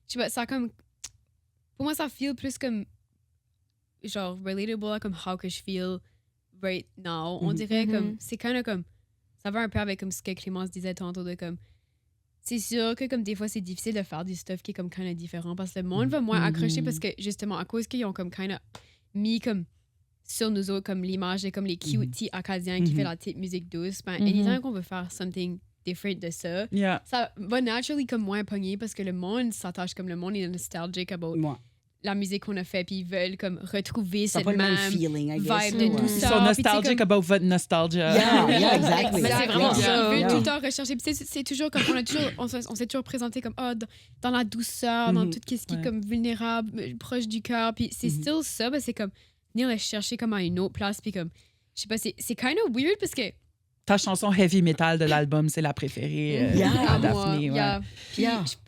Je sais pas, ça comme... Pour moi, ça feel plus comme... Genre, relatable, comme how que je feel right now. On dirait comme... C'est kind of comme... Ça va un peu avec comme ce que Clémence disait tantôt de comme... C'est sûr que comme des fois, c'est difficile de faire du stuff qui est comme kind of différent parce que le monde va moins accrocher parce que justement, à cause qu'ils ont comme kind of mis comme sur nous autres comme l'image de comme les cuties acadiens qui fait la petite musique douce, ben, anytime qu'on veut faire something different de ça, ça va naturally comme moins pogner parce que le monde s'attache comme le monde est nostalgique about la musique qu'on a fait puis ils veulent comme retrouver cette même feeling, I guess. vibe de douceur. Ils sont nostalgiques about votre nostalgia. Yeah, exactly. C'est vraiment ça. Ils veulent tout le temps rechercher. Puis c'est toujours comme on s'est toujours présenté comme dans la douceur, dans tout ce qui est comme vulnérable, proche du cœur. Puis c'est still ça, c'est comme venir le chercher comme à une autre place. Puis comme, je sais pas, c'est kind of weird parce que ta chanson heavy metal de l'album, c'est la préférée à Daphné.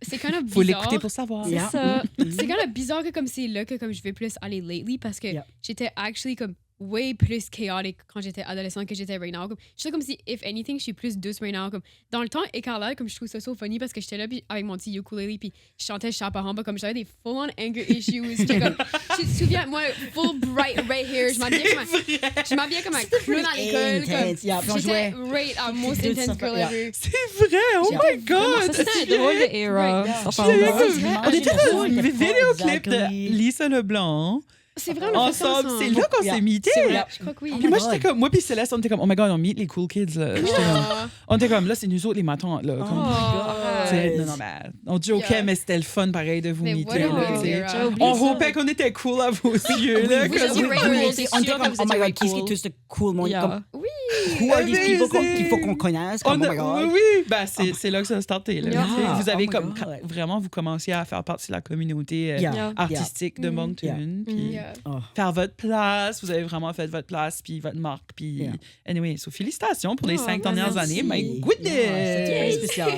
C'est kind of bizarre. Faut l'écouter pour savoir. C'est ça. C'est kind of bizarre que comme c'est là que comme je vais plus aller lately parce que j'étais actually comme way plus chaotic quand j'étais adolescente que j'étais right now. Je sais comme si, if anything, je suis plus douce right now. Comme, dans le temps, Écarlate, comme je trouve ça so funny parce que j'étais là puis, avec mon petit ukulele puis je chantais Chaparamba comme j'avais des full-on anger issues. Comme, tu te souviens, moi, full bright red hair, je m'habillais comme un clown à l'école. J'étais right à most intense girl ever. C'est vrai, oh my god! Ça, c'était un drôle de era. On était dans une vidéoclip de Lisa Leblanc. C'est vrai, ensemble. C'est là qu'on s'est meetés. Je crois que oui. Puis moi, j'étais comme, moi puis Céleste, on était comme, oh my god, on meet les cool kids. Là. On était comme, là, c'est nous autres les matons. Là, comme, non, mais on jokait, mais c'était le fun pareil de vous meeter. On hopait qu'on était cool à vos yeux. Là, on était comme, oh my god, qui est tous de cool monde. Oui. Who are these people qu'il faut qu'on connaisse? Oh my god. Oui, ben, c'est là que ça a starté. Vous avez comme, vraiment, vous commenciez à faire partie de la communauté artistique de Moncton. Puis faire votre place, vous avez vraiment fait votre place, puis votre marque, puis anyway, so félicitations pour les 5 dernières années. My goodness! C'était spécial.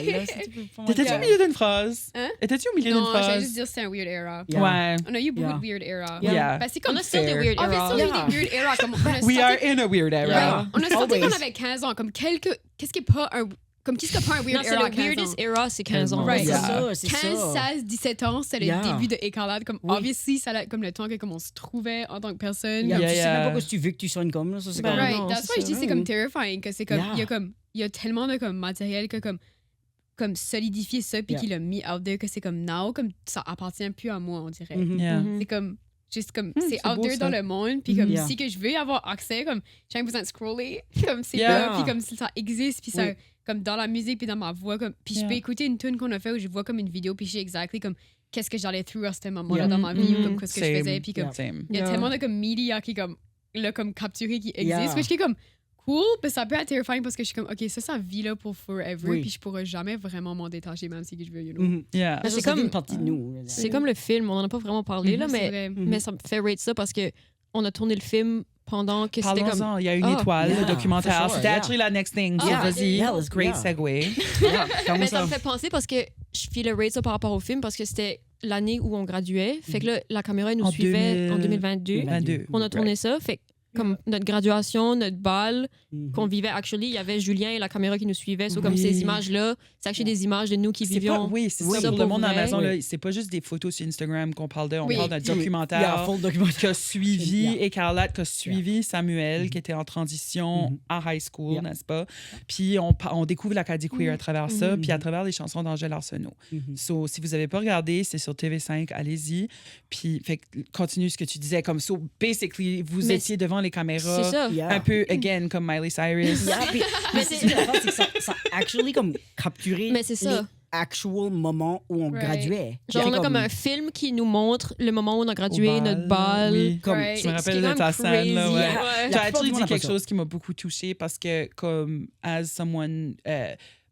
T'étais-tu au milieu d'une phrase? Étais-tu au milieu d'une phrase? Non, j'allais juste dire c'est un weird era. Ouais. On a eu beaucoup de weird era. Ben, c'est comme on a still des weird era. On a still des weird era. We are in a weird era. On a sorti quand on avait 15 ans, comme qu'est-ce qui est pas un... Comme qu'est-ce que pas un weird era? Le weirdest era, c'est 15 ans. Right. C'est 15, 16, 17 ans, c'était le début de Écarlate. Comme, obviously, ça allait comme le temps que comme on se trouvait en tant que personne. Tu sais même pas ce que tu veux que tu soignes comme. Ça, c'est comme... Right. That's why je dis c'est comme terrifying. Que c'est comme, il y a tellement de comme, matériel que comme solidifier ça puis qu'il a mis out there que c'est comme now, comme ça appartient plus à moi, on dirait. C'est comme... Juste comme, c'est out there dans le monde, puis comme si que je veux y avoir accès, comme j'ai besoin de scroller, comme c'est là, puis comme si ça existe, puis ça, comme dans la musique, puis dans ma voix, comme, puis je peux écouter une tune qu'on a fait où je vois comme une vidéo, puis je sais exactement comme qu'est-ce que j'allais through à ce moment-là dans ma vie, ou comme qu'est-ce que je faisais, puis comme, il y a tellement de comme media qui comme, là, comme capturé, qui existe, mais je suis comme, cool, mais ça peut être terrifying parce que je suis comme, OK, ça vit là pour forever, puis je pourrais jamais vraiment m'en détacher, même si je veux, you know. C'est comme une partie de nous. C'est comme le film, on en a pas vraiment parlé, là, mais ça me fait rate ça parce que on a tourné le film pendant que c'était comme... Il y a une étoile, le documentaire. C'était actually la next thing. Vas-y, great segue. Mais ça me fait penser parce que je file le rate ça par rapport au film parce que c'était l'année où on graduait. Fait que là, la caméra nous suivait en 2022. On a tourné ça. Fait comme notre graduation, notre bal qu'on vivait, actually, il y avait Julien et la caméra qui nous suivait. So, comme ces images-là, c'est actually des images de nous qui vivions. C'est ça, pour le monde à la maison. C'est pas juste des photos sur Instagram qu'on parle de. On parle d'un documentaire qui a suivi Écarlate, qui a suivi Samuel, qui était en transition à high school, n'est-ce pas? Puis on découvre l'Acadie queer à travers ça, puis à travers les chansons d'Angèle Arsenault. So, si vous n'avez pas regardé, c'est sur TV5, allez-y. Puis continue ce que tu disais. Comme ça, basically, vous étiez devant les caméras, un peu, again, comme Miley Cyrus. Mais c'est que ça actually comme capturé les actual moments où on graduait. Genre, on a comme un film qui nous montre le moment où on a gradué, notre bal. Oui. Je me rappelle de ta scène, là, tu as actually dit quelque chose qui m'a beaucoup touchée parce que, comme, as someone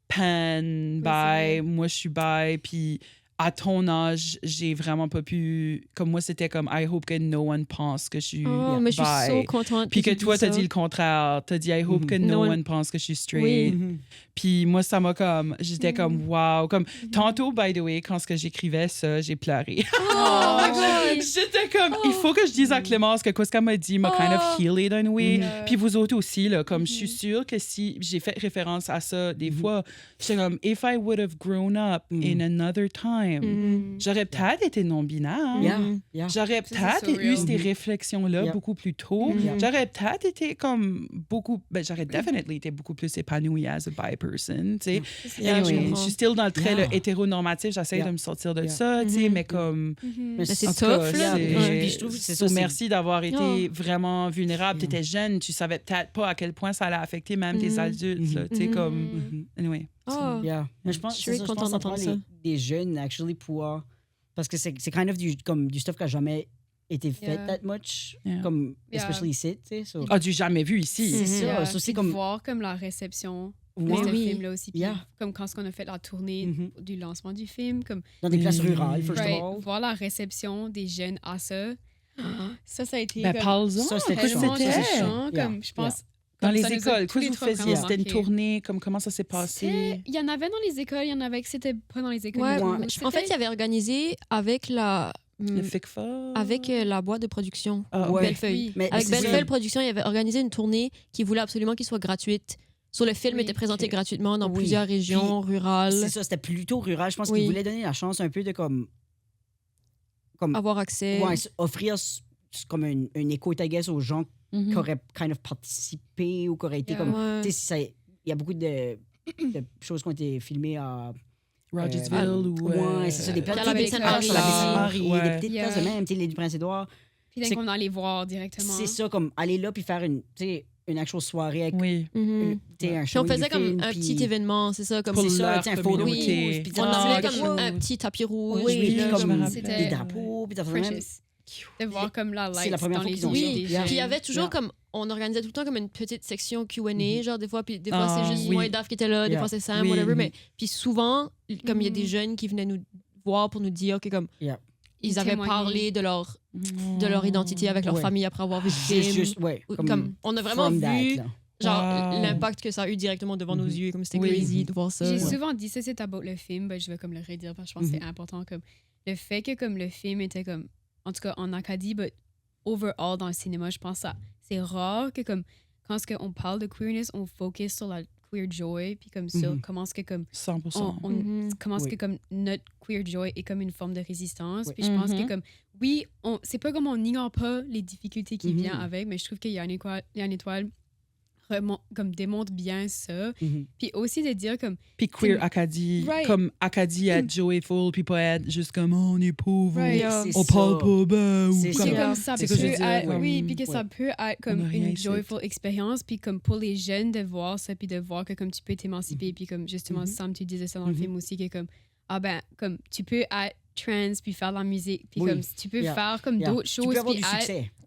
pan, bi, moi je suis bi, puis à ton âge, j'ai vraiment pas pu... Comme moi, c'était comme « I hope que no one pense que je suis mais je suis so contente. Puis que toi, t'as dit le contraire. T'as dit « I hope que no one pense que je suis straight. Oui. Puis moi, ça m'a comme... J'étais comme « wow ». Comme tantôt, by the way, quand j'écrivais ça, j'ai pleuré. Oh my God! J'étais comme... Il faut que je dise à Clémence que quoi ce qu'elle m'a dit m'a kind of healed in a way. Puis vous autres aussi, là, comme je suis sûre que si j'ai fait référence à ça des fois, j'étais comme « If I would have grown up in another time, j'aurais peut-être été non-binaire. J'aurais peut-être eu ces réflexions-là beaucoup plus tôt. J'aurais peut-être été comme beaucoup... Ben, j'aurais definitely été beaucoup plus épanouie as a bi person, tu sais. Anyway, je suis still dans le trait hétéronormatif. J'essaie de me sortir de ça, tu sais, mais comme... Mais c'est tough, là. Puis je trouve c'est ça. Merci d'avoir été vraiment vulnérable. Tu étais jeune, tu savais peut-être pas à quel point ça allait affecter même tes adultes, là, tu sais, comme... Anyway. Mais je pense que ça prend des jeunes, actually, pour... Parce que c'est kind of du stuff qui n'a jamais été fait that much, comme, especially ici, tu sais. Du jamais vu ici. C'est ça. C'est comme... voir comme la réception de ce film-là aussi. Puis comme quand on a fait la tournée du lancement du film. Comme, dans des places rurales, first of all. Voir la réception des jeunes à ça. Ça a été... Ben, parle-en. Ça, c'était touchant. Comme, je pense... Dans les écoles, qu'est-ce que vous faisiez? C'était une tournée, comme comment ça s'est passé? Il y en avait dans les écoles, il y en avait que c'était pas dans les écoles. En fait, il y avait organisé avec la... Le FICFA? Avec la boîte de production, Bellefeuille. Oui. Avec Bellefeuille Production, il avait organisé une tournée qui voulait absolument qu'il soit gratuite. Sur le film était présenté gratuitement dans plusieurs régions rurales. C'est ça, c'était plutôt rural. Je pense qu'il voulait donner la chance un peu de comme avoir accès. Offrir comme un écoute, I guess, aux gens qui auraient kind of participé ou qui auraient été comme... Tu sais, il y a beaucoup de choses qui ont été filmées à... Rogersville ou... c'est ça, des places la baie Sainte-Marie, des petites places de même, les du Prince-Édouard. Puis d'un coup, on allait voir directement. C'est ça, comme aller là puis faire une actual soirée avec un show. On faisait comme un petit événement, c'est ça, comme c'est ça, un photo. On avait comme un petit tapis rouge. Oui, comme c'était des drapeaux, puis de voir comme la light dans les yeux. Puis il y avait toujours comme... On organisait tout le temps comme une petite section Q&A, genre des fois c'est juste moi et Daph qui était là, des fois c'est Sam, whatever, mais puis souvent, comme il y a des jeunes qui venaient nous voir pour nous dire que comme ils avaient parlé de leur identité avec leur famille après avoir vu le film. Comme on a vraiment vu l'impact que ça a eu directement devant nos yeux, comme c'était crazy de voir ça. J'ai souvent dit ça, c'est about le film, je vais comme le redire parce que je pense que c'est important, comme le fait que comme le film était comme, en tout cas en Acadie, but overall dans le cinéma, je pense que c'est rare que comme quand on parle de queerness, on focus sur la queer joy, puis comme sur comment est-ce que comme 100%. comment est-ce que comme notre queer joy est comme une forme de résistance. Puis je pense que comme c'est pas comme on n'ignore pas les difficultés qui viennent avec, mais je trouve qu'il y a une étoile comme démontre bien ça. Puis aussi de dire comme... Puis queer Acadie, comme Acadie être joyful, puis pas être juste comme on est pauvre, on parle pas bien. C'est comme ça peut être... Oui, puis que ça peut être comme une joyful expérience, puis comme pour les jeunes de voir ça, puis de voir que comme tu peux t'émanciper, puis comme justement, Sam, tu disais ça dans le film aussi, que comme, comme tu peux être trans puis faire de la musique puis comme tu peux faire comme d'autres choses puis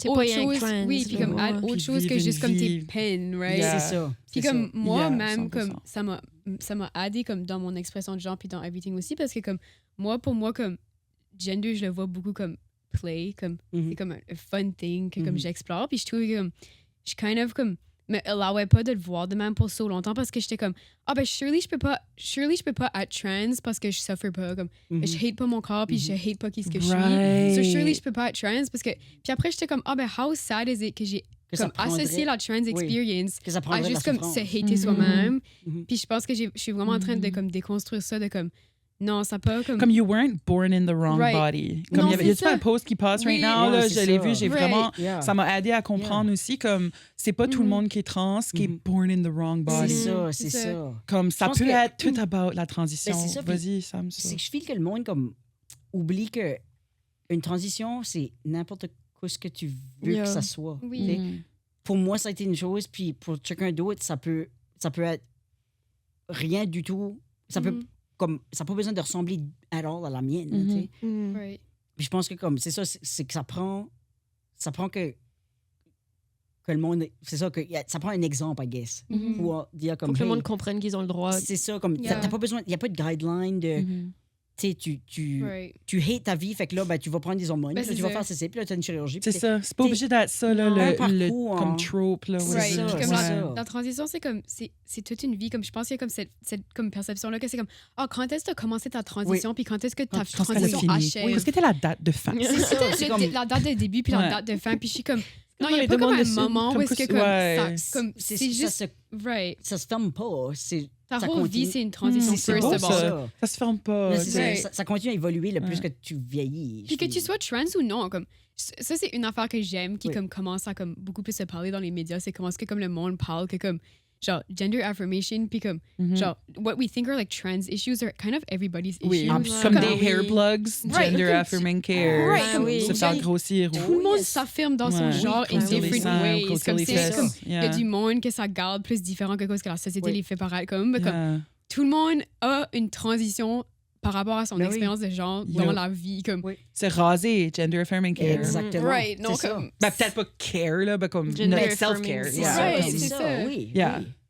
autre chose puis comme autre chose que juste comme tes peines, right? C'est ça. Puis comme moi-même comme ça m'a aidé comme dans mon expression de genre puis dans everything aussi parce que comme pour moi comme gender je le vois beaucoup comme play comme c'est comme un fun thing que comme j'explore puis je trouve que comme je kind of comme me allowais pas de le voir de même pour so longtemps parce que j'étais comme surely je peux pas être trans parce que je suffer pas comme je hate pas mon corps puis je hate pas qu'est-ce que je suis, so surely je peux pas être trans parce que puis après j'étais comme how sad is it que j'ai comme associé la trans experience à juste comme se hater soi-même puis je pense que je suis vraiment en train de comme déconstruire ça de comme non, ça peut comme... Comme you weren't born in the wrong body. Comme il y a un post qui passe right now, là, je l'ai vu, j'ai vraiment... Ça m'a aidé à comprendre aussi comme c'est pas tout le monde qui est trans qui est born in the wrong body. C'est ça. Comme ça peut être tout about la transition. Vas-y, Sam. C'est que je file que le monde comme oublie que une transition, c'est n'importe quoi ce que tu veux que ça soit. Pour moi, ça a été une chose, puis pour quelqu'un d'autre, ça peut être rien du tout. Ça peut... Comme ça n'a pas besoin de ressembler à la mienne. Puis je pense que comme c'est ça, c'est que ça prend que le monde, c'est ça que ça prend un exemple, I guess, pour dire comme pour que le monde comprenne qu'ils ont le droit. C'est ça, comme t'as pas besoin, il y a pas de guideline de tu hates ta vie, fait que là, ben, tu vas prendre des hormones, tu vas faire ceci, puis là, tu as une chirurgie. C'est ça. C'est pas obligé d'être ça, là, comme trope. Là, right. ça, comme la transition, c'est comme, c'est toute une vie. Comme, je pense qu'il y a comme cette comme perception-là que c'est comme, quand est-ce que tu as commencé ta transition, puis quand est-ce que ta transition achève? Qu'est-ce que c'était la date de fin? C'est ça, la date de début, puis la date de fin, puis je suis comme, non, il n'y a pas comme un moment où est-ce que c'est juste... Ça se ferme pas. Ta whole vie, c'est une transition, first of all. Ça se ferme pas. Ça continue à évoluer le plus que tu vieillis. Puis que tu sois trans ou non, comme ça, c'est une affaire que j'aime qui comme commence à comme beaucoup plus se parler dans les médias. C'est comment est-ce que comme le monde parle que comme genre gender affirmation, puis comme genre what we think are like trans issues are kind of everybody's issues. Comme des hair plugs, gender affirming care, se faire grossir. Tout le monde s'affirme dans son genre in different ways. Comme il y a du monde que ça garde plus différent que la société les fait pareil. Comme tout le monde a une transition par rapport à son expérience de genre dans la vie. Comme c'est rasé, gender affirming care. Exactement. Right, non, comme... peut-être pas care, là, mais comme self-care. C'est ça, oui.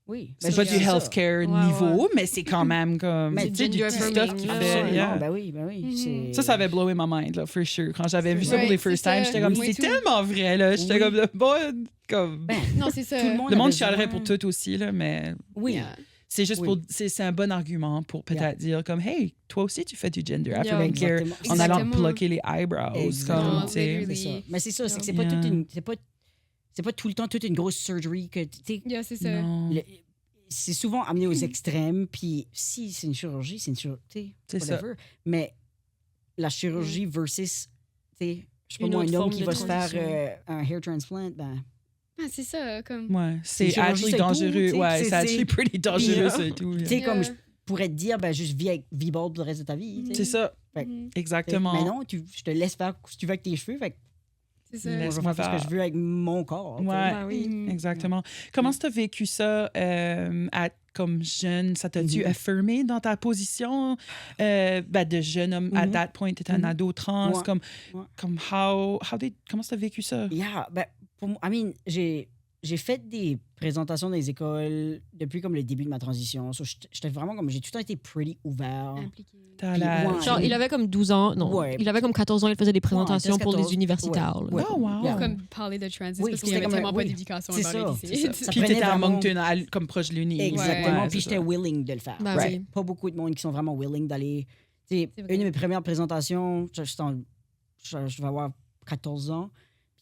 Oui. C'est pas du healthcare niveau, mais c'est quand même comme du stuff qui fait. Ben oui. Ça avait blowé ma mind, là, for sure. Quand j'avais vu ça pour les first time, j'étais comme, c'est tellement vrai, là. J'étais comme, non, c'est ça. Le monde chialerait pour tout aussi, là, mais. Oui. C'est juste pour. C'est un bon argument pour peut-être dire, comme, hey, toi aussi, tu fais du gender affirming care en allant bloquer les eyebrows. Comme, c'est ça. Mais c'est ça, c'est que c'est pas toute une. C'est pas tout le temps toute une grosse surgery que c'est ça. C'est souvent amené aux extrêmes, puis si c'est une chirurgie, c'est une chirurgie, c'est ça. Mais la chirurgie versus, je sais pas moi, un homme qui va se faire un hair transplant, ben. C'est ça, comme. Ouais, c'est actually dangereux. C'est actually pretty dangereux, c'est tout. Tu sais, comme je pourrais te dire, ben juste vis bald pour le reste de ta vie. C'est ça. Exactement. Mais non, je te laisse faire ce que tu veux avec tes cheveux, fait c'est ça. Moi, je vais faire ce que je veux avec mon corps. Oui, exactement. Comment tu as vécu ça comme jeune? Ça t'a-tu affirmé dans ta position de jeune homme? À that point, tu étais un ado trans. Comme comment tu as vécu ça? Yeah, pour moi, j'ai fait des présentations dans les écoles depuis comme le début de ma transition. So, j'étais vraiment comme, j'ai tout le temps été pretty ouvert. Impliqué. Genre, il avait comme 12 ans, non. Il avait comme 14 ans, il faisait des présentations pour les universitaires. Oh, wow. Comme parler de trans, parce qu'il y avait tellement pas d'éducation dans les lycées. Puis t'étais à Moncton, comme proche de l'Uni. Exactement, puis j'étais willing de le faire. Pas beaucoup de monde qui sont vraiment willing d'aller... Une de mes premières présentations, je vais avoir 14 ans.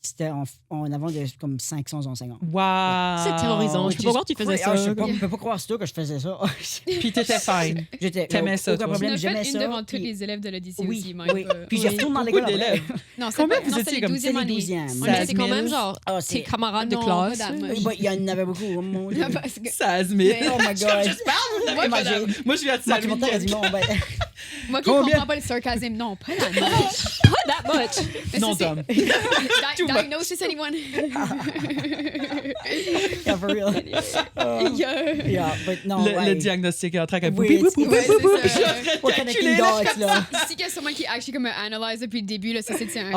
C'était en avant de comme 500 enseignants. Wow! C'est terrorisant. Je peux pas croire que tu faisais ça. Je peux pas croire que je faisais ça. Puis t'étais fine. T'aimais ça, aucun problème, j'aimais ça. Une devant tous les élèves de l'Odyssée aussi. Oui. Puis j'y retourne dans l'école après. Non, c'est pas vous étiez comme 12e. C'est quand même genre tes camarades de classe. Il y en avait beaucoup. 16 000. Oh my God. Moi, je viens de ça. Moi qui comprends pas le sarcasme. Non, pas la much. Not that much. Non, Dom. Diagnosis anyone? Yeah, for real. Yeah, but no. Le diagnostic est en train de We're connecting dots, là. Si qu'il y a sûrement qui actually comme analyse depuis le début, là, ça c'est un...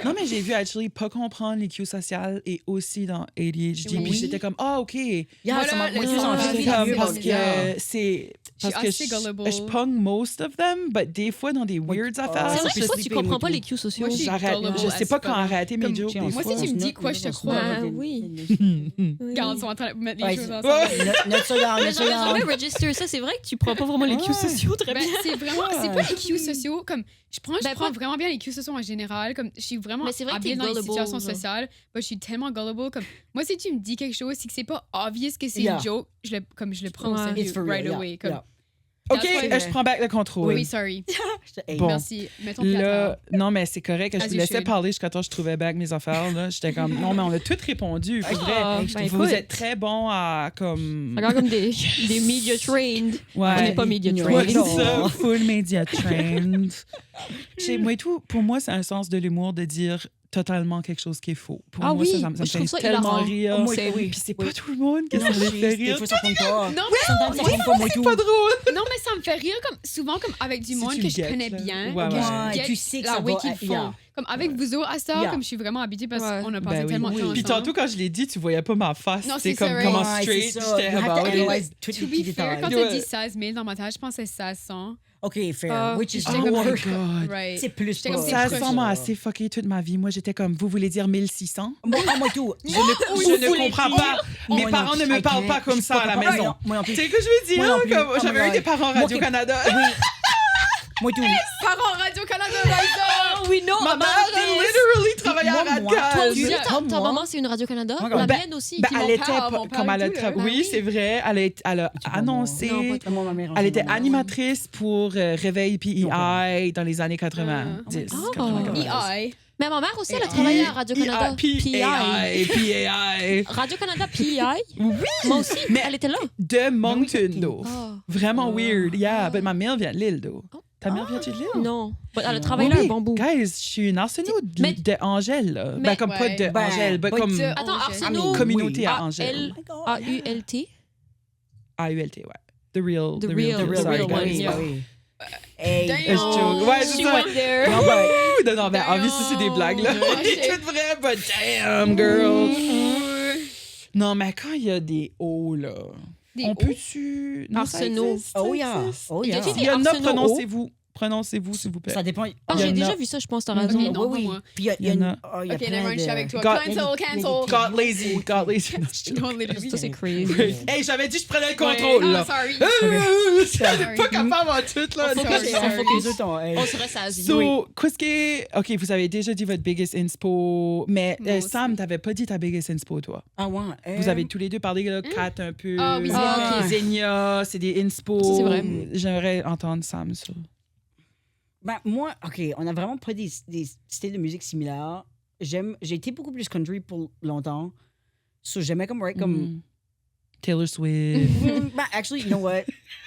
Non, mais j'ai vu actually pas comprendre les cues sociales et aussi dans ADHD. Puis j'étais comme, OK. Parce que c'est... Parce que je pogne most of them, but des fois dans des weird affaires. C'est vrai que toi, tu comprends pas les cues sociaux. Je sais pas quand arrêter mes jokes. Moi, si tu me dis quoi, je te crois. Oui. Regarde, ils sont en train de mettre les choses ensemble. Notre seconde. Register, ça, c'est vrai que tu prends pas vraiment les cues sociaux très bien. C'est vraiment, c'est pas les cues sociaux. Comme, je prends vraiment bien les cues sociaux en général. Comme, je suis vraiment habile dans les situations sociales. Je suis tellement gullible. Comme, moi, si tu me dis quelque chose, c'est que c'est pas obvious que c'est une joke, je le prends au sérieux right away. OK, je prends back le contrôle. Oui, sorry. Bon. Merci. Mettons là, non, mais c'est correct. Je te laissais parler jusqu'à temps je trouvais back mes affaires. J'étais comme, non, mais on a tout répondu. C'est vrai. Vous êtes très bons à comme... Regarde comme des media trained. Ouais. On n'est pas media trained. Ouais, c'est ça, full media trained. Moi et tout, pour moi, c'est un sens de l'humour de dire totalement quelque chose qui est faux. Pour Ah moi, oui, ça me je trouve fait ça tellement hilarant. rire. Moi, Puis c'est pas tout le monde qui Non, ça les fait des rire. fois, ça compte pas. Non, Sometimes, ça compte pas, moi, tout. Pas drôle. Non, mais ça me fait rire comme souvent comme avec du Si monde tu que le je guettes, connais là. bien. Ouais, que ouais. je guette Tu sais que la ça way va, qu'ils font. yeah. Comme avec vous autres, à ça, Yeah. comme je suis vraiment habituée parce Ouais. qu'on a passé Ben oui. tellement de temps Puis ensemble. tantôt, quand je l'ai dit, tu voyais pas ma face. Non, C'est c'est comme ça, comment right. straight Ouais, c'est ça. j'étais You have about to it. analyze tous To les be petits fair, quand détails. t'as dit 16 000 dans ma tête, je pensais 1600. OK, fair. Ah. Which is J'étais Oh comme- my more. God. Right. C'est plus J'étais pas. comme, Ça c'est semble assez fucké toute ma vie. Moi, j'étais comme, vous voulez dire 1600? Moi, tout. Je ne comprends pas. Mes Moi parents non, ne me I parlent can't. pas comme Je ça à la comprends pas. maison. Non, moi non plus. Tu sais ce que je veux Moi non dire? plus. Comme, Oh my j'avais eu God. des parents Moi, Radio-Canada. Oui. Moi tout. Parents Radio-Canada, Riser! Oui, non, Ma mère, literally, travaillait à Moi, Toi Radio-Canada. aussi, Yeah. ta Moi. maman, c'est une Radio-Canada. Moi, La ben- mienne aussi. Ben, Puis elle mon était père, mon père comme et elle a tout, là. oui, oui. c'est vrai. Elle a annoncé. Non, pas Moi, ma mère, Elle était maman. animatrice pour Réveil puis EI dans les années 90. Ah. 90. EI. Mais ma mère aussi, elle a travaillé à Radio-Canada. PAI. PAI. Radio-Canada PI. Moi aussi, Mais- elle était là. De Moncton, though. Ah. Vraiment weird. Yeah, but ma mère vient de Lille, though. Ta mère vient de Lille? Non. Elle a travaillé là un bon bout. Guys, je suis une Arsenault Mais- de Angèle. Là. Ben, Mais- comme pas de Ben, Angèle, mais pas comme de- Attends, Angèle. Arsenault. communauté à Angèle. A-U-L-T. AULT, ouais. The real. The real Sorry, one, guys. yeah. Hey. Damn. It's joke. Ouais, c'est She ça. went there. Non, ben, Non, non, ben, obviously, c'est des blagues, là. Oh, C'est shit. tout vrai, but damn, girl. Non, mais quand il y a des hauts, là, Des on hauts? peut-tu... Non, ça Arsenault. existe, Oh ça yeah. existe. Oh yeah. Y a-t-il Il y en a, Arsenault prononcez-vous. Prononcez-vous, s'il vous plaît. Ça dépend. Ah, Il y j'ai en déjà a. vu ça, je pense, t'as raison. Ok, non, Oui, pas oui. moi. Puis il y Il y en a a. oh, il y a Ok, plein never mind, je suis avec toi. Got- Cancel. Got lazy. Got lazy. Non, je Non, literally. Ça, c'est crazy. Hey, j'avais dit que je prenais le contrôle, Ah, là. sorry. J'étais pas capable en tout, là. On Non, focus, je- on focus. Hey. On se rassasie. So, qu'est-ce que... OK, vous avez déjà dit votre biggest inspo, mais Moi aussi. Sam, t'avais pas dit ta biggest inspo, toi. Ah ouais. Vous avez tous les deux parlé de Kat un peu. Ah oui, c'est Ah, vrai. ok. Zenia, c'est des inspo. Ça, c'est vrai. J'aimerais entendre Sam, ça. Ben, moi, OK, on a vraiment pas des styles de musique similaires. J'ai été beaucoup plus country pour longtemps. So, j'aimais comme, right, comme... Taylor Swift. Ben, actually, you know what?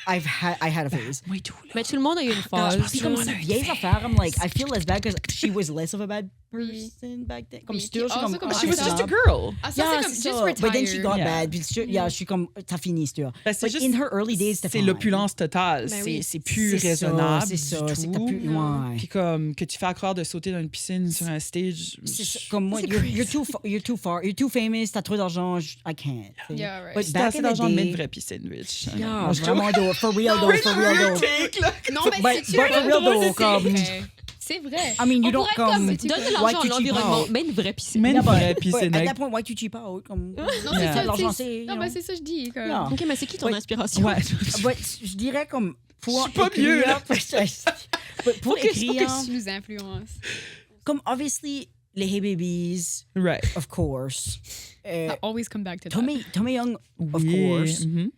I had a phase. Moi, tout, là. Mais tout le monde a eu une Je phase. pense que comme ces vieilles affaires, I'm like, I feel less bad because she was less of a bad person back then. Comme Oui, still, je suis puis comme... also comme ah, She was c'est just ça. a girl. Ah, ça, Yeah, c'est comme c'est just ça. But then she retire. got Yeah. bad. Puis je suis comme, t'as fini, still. Ben, c'est But juste... in her early days, c'était C'est fine. l'opulence totale. Ben oui. C'est plus C'est ça, raisonnable c'est ça, du c'est tout. plus... Ouais. Puis comme que tu fais croire de sauter dans une piscine sur un stage. C'est ça, comme moi, you're too famous, t'as trop d'argent, I can't. Yeah, right. But Si back t'as assez in the d'argent, mets day- une vraie piscine, bitch. Yeah, Non, je vraiment, though, for real, though, for real, though. Take, là. Non, mais But c'est for real, though, c'est comme... vrai. C'est vrai. I mean, you On don't pourrait come... donne de Why l'argent à to cheap l'environnement, out? mais une vraie piscine. Mets une Yeah, but- vraie but piscine. at avec- that point, why to cheap out? Comme... Non, Yeah. c'est ça. L'argent, c'est- c'est... Non, mais c'est ça que je dis. Comme... Yeah. OK, mais c'est qui ton Oui. inspiration? Ouais. But je dirais comme... Pour Je suis pas mieux, là. Pour écrire... Tu nous influences. Comme, obviously, les Hey Babies, Right. of course. I always come back to that. Tommy Young, of Oui. course. Mhm.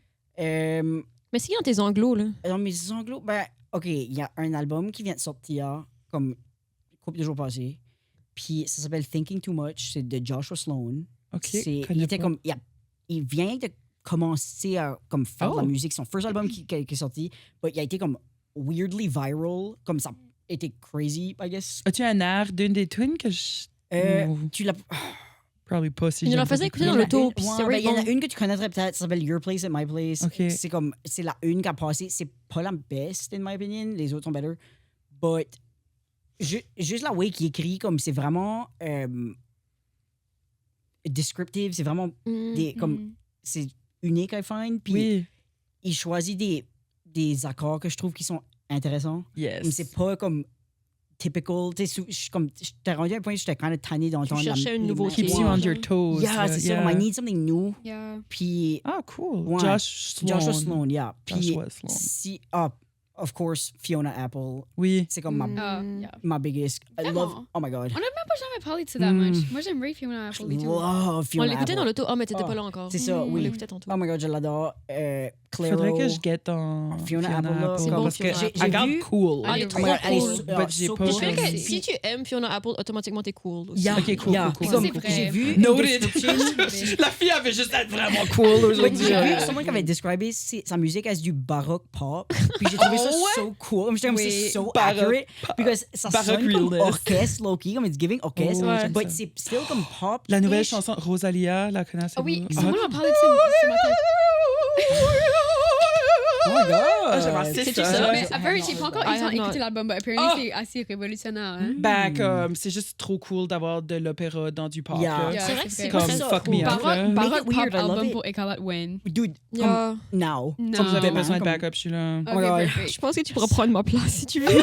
Mais c'est qui dans tes anglos, là? Dans mes anglos, ben, OK, il y a un album qui vient de sortir, comme, une couple de jours passés. Puis ça s'appelle Thinking Too Much. C'est de Joshua Sloan. OK. Il connais était pas. comme... Il vient de commencer à comme, faire de la Oh. musique. Son first album qui est sorti. But il a été comme weirdly viral. Comme ça a été crazy, I guess. As-tu un air d'une des tunes que je. Ou- Tu l'as... Probably pas si Il nous j'aime la pas faisait écouter. écouter dans l'auto, puis Ouais, c'est ben, il y en a bon. une que tu connaîtrais peut-être, ça s'appelle Your Place at My Place. Ok. C'est comme, c'est la une qui a passé. C'est pas la best, in my opinion. Les autres sont better. But, juste la way qu'il écrit, comme c'est vraiment descriptive, c'est vraiment des, comme, c'est unique, I find. Puis, Oui. il choisit des accords que je trouve qui sont intéressants. Yes. Mais c'est pas comme typical. Tu sais, j'étais rendu à un point où j'étais quand même tanné d'entendre la cherchais une nouveauté. Keeps you on your toes. Yeah, là, c'est ça. I need something new. Yeah. Puis, Ah, cool. Ouais. Joshua Sloan, yeah. Puis, Joshua Sloan. si, of course, Fiona Apple. Oui. C'est comme Ah, yeah. my biggest. I Vraiment? love. Oh my god. On n'a même pas jamais parlé de ça that much. Moi, j'aimerais Fiona Apple et tout. Love On Fiona l'écoutait dans Apple. l'auto. Ah, mais t'étais Ah, pas là encore. c'est ça, On oui. l'écoutait tantôt. Oh my god, je l'adore. Clairo. Faudrait que je guette en Fiona Apple, là, c'est bon, parce que Fiona Apple. I got J'ai vu- cool. Ah, elle est Oh trop my God, elle est cool. so- But j'ai so pas Je cool. dirais que choisi. si tu aimes Fiona Apple, automatiquement t'es cool aussi. Yeah, Ok, cool, yeah. cool, Puis comme, cool. C'est vrai. j'ai vu une Noted. description. La fille avait juste être vraiment cool Ouais, aujourd'hui. j'ai vu someone qui avait describé sa musique as du baroque pop. Puis j'ai trouvé ça ça so cool. J'étais comme, c'est so accurate. Because ça sonne comme realist. orchestre, low-key, comme it's giving orchestre. But c'est still comme pop. La nouvelle chanson Rosalia, la connaissez-vous? Ah oui, c'est moi qui en parlais de ça ce matin. Oh my God! C'est ça. Mais apparemment, j'ai pas encore eu le temps d'écouter l'album, mais apparemment, c'est assez révolutionnaire. Hein? Ben, comme, c'est juste trop cool d'avoir de l'opéra dans du pop. Yeah. là. C'est vrai que c'est Comme très Fuck Me Up. là. Baroque Make it weird, pop I love album it. pour Écarlate When. Dude, Yeah. now. Non. Si vous avez besoin de Comme- backup, je suis là. Ok, my God. perfect. Je pense que tu pourras prendre ma place si tu veux.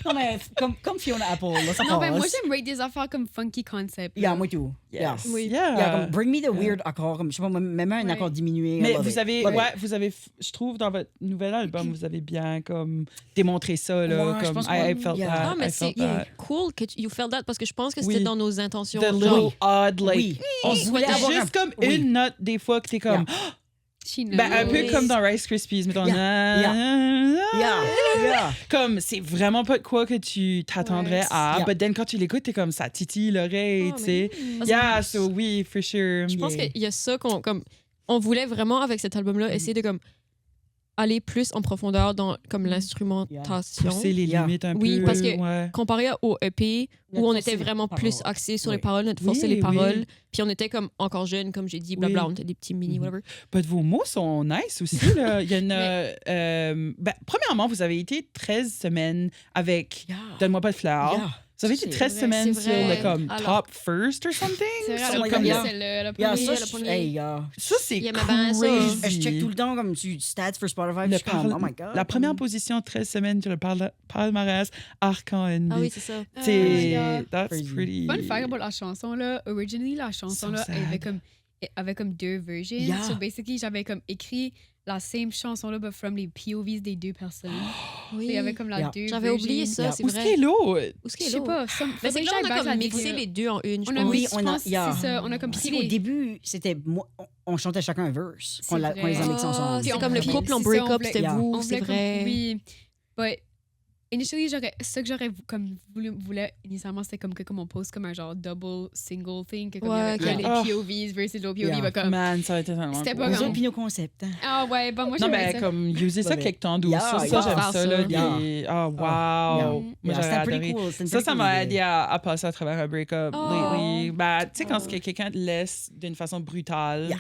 Non, mais comme Fiona Apple, là, ça Non, ben moi, passe. j'aime rate des affaires comme funky concept. Yeah, moi tout. Yeah. Yes. Oui. Yeah. Yeah, comme bring me the weird accord, comme je sais pas, même un Ouais. accord diminué. I Mais love vous it. avez, Love it. ouais, vous avez, je trouve dans votre nouvel album, vous avez bien comme démontré ça là, Ouais, je comme pense I qu'on- felt yeah. that. Non, mais I c'est felt that. cool que you felt that parce que je pense que c'était Oui. dans nos intentions. The genre, little odd, like, Oui. on Oui. voulait avoir juste un- comme oui. une note des fois que t'es comme, ben, un peu Oui. comme dans Rice Krispies, mettons. Yeah. Comme, c'est vraiment pas de quoi que tu t'attendrais Ouais. à, Yeah. but then quand tu l'écoutes, t'es comme, ça titille l'oreille, Ah, tu mais sais. oui. Yeah, so oui, for sure. Je pense qu'il y a ça qu'on comme on voulait vraiment avec cet album-là essayer de comme aller plus en profondeur dans comme l'instrumentation. Pousser les Yeah. limites un Oui, peu. parce que- ouais. Comparé au EP où on Notre était forcer vraiment les plus paroles. axé sur les Oui. paroles, notre forcer Oui, les paroles, oui. puis on était comme encore jeunes, comme j'ai dit, blabla, Oui. on était des petits mini, whatever. But vos mots sont nice aussi. Là. Il y a une, ben, premièrement, vous avez été 13 semaines avec Yeah. Donne-moi pas de fleurs. Yeah. Vous avez été C'est 13 vrai, semaine c'est sur vrai. le comme Alors- top first or something. C'est vrai, Sur elle a my premier God, yeah. celle-là. Elle a Yeah, premier, ça, elle a premier. hey, yeah. Ça, c'est Il aimait bien ça. crazy. Je check tout le temps comme tu stats for Spotify. Le Je suis comme, par- oh my God. La première position, 13 semaines sur le palmarès Arcan NB. Ah oui, c'est ça. C'est yeah. that's Crazy. pretty. Fun fact about la chanson, là. Originally, la chanson, So là, sad. elle avait comme deux versions. Yeah. So, basically, j'avais comme écrit la same chanson, là, but from les POVs des deux personnes. Oui. Il y avait comme la Yeah. deux J'avais oublié versions. ça, Yeah. c'est Où est-ce vrai. qu'est l'autre? Où est-ce Je qu'il est sais l'autre? pas. Mais c'est que là, on a comme mixé les deux en une, je On a pense. mis, Oui, je on a- pense, yeah. c'est ça. On a comme Si, pris au les... début, c'était on chantait chacun un verse C'est quand vrai. on les a mixés Ah, ensemble. c'est Puis comme le puis couple en c'est ça, on break-up, voulait- c'était Yeah. vous, on c'est voulait comme- vrai. Oui. But initially, ça que j'aurais comme voulait initialement, c'était comme que comme on pose comme un genre double single thing, que comme il y Ouais, avait que les les- POVs versus l'autre POV, Yeah. bah, comme... Man, ça a été tellement C'était cool. pas Nous comme- autres, puis nos concepts. hein. Ah ouais, bah moi Non, j'aimerais mais ça. comme user ça Love it. quelque temps douce. Yeah, ça, yeah. j'aime ça. Là, Yeah. des- Ah, wow. Yeah. Moi, Yeah, j'aurais c'était pretty adoré. cool, c'était une Ça pretty m'a cool aidé idée. à passer à travers un break-up Oh. lately. Ben, tu sais, quand quelqu'un te laisse d'une façon brutale, Yeah.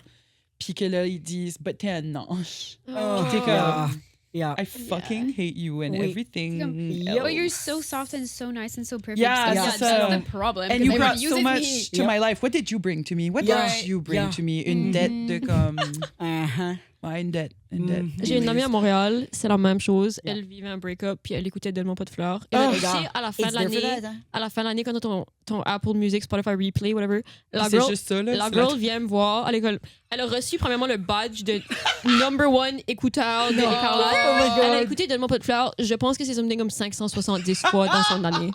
puis que là, ils disent, but t'es un ange. Oh, Puis t'es yeah. comme, Yeah. I fucking hate you and Oui. everything. Comme, Yep. But you're so soft and so nice and so perfect. Yeah, So, yeah, that's ça. the problem. And 'cause you everyone brought so uses much me. to Yep. my life. What did you bring to me? What Yeah. did you bring Yeah. to me? Une dette de comme... Uh-huh. Ouais, une dette. Une dette. J'ai une amie à Montréal, c'est la même chose. Yeah. Elle vivait un break-up, puis elle écoutait Donne-moi pas de fleurs. Et Oh, là, tu sais, regarde. à la fin It's de there for l'année, that, hein. à la fin de l'année, quand t'as ton Apple Music, Spotify Replay, whatever, la C'est girl, juste ça, là. la c'est girl vient me voir à l'école. Elle a reçu premièrement le badge de number one écouteur de Écarlate. Oh my God. Elle a écouté Donne-moi pas de fleurs. Je pense que c'est something comme 570 fois dans son année.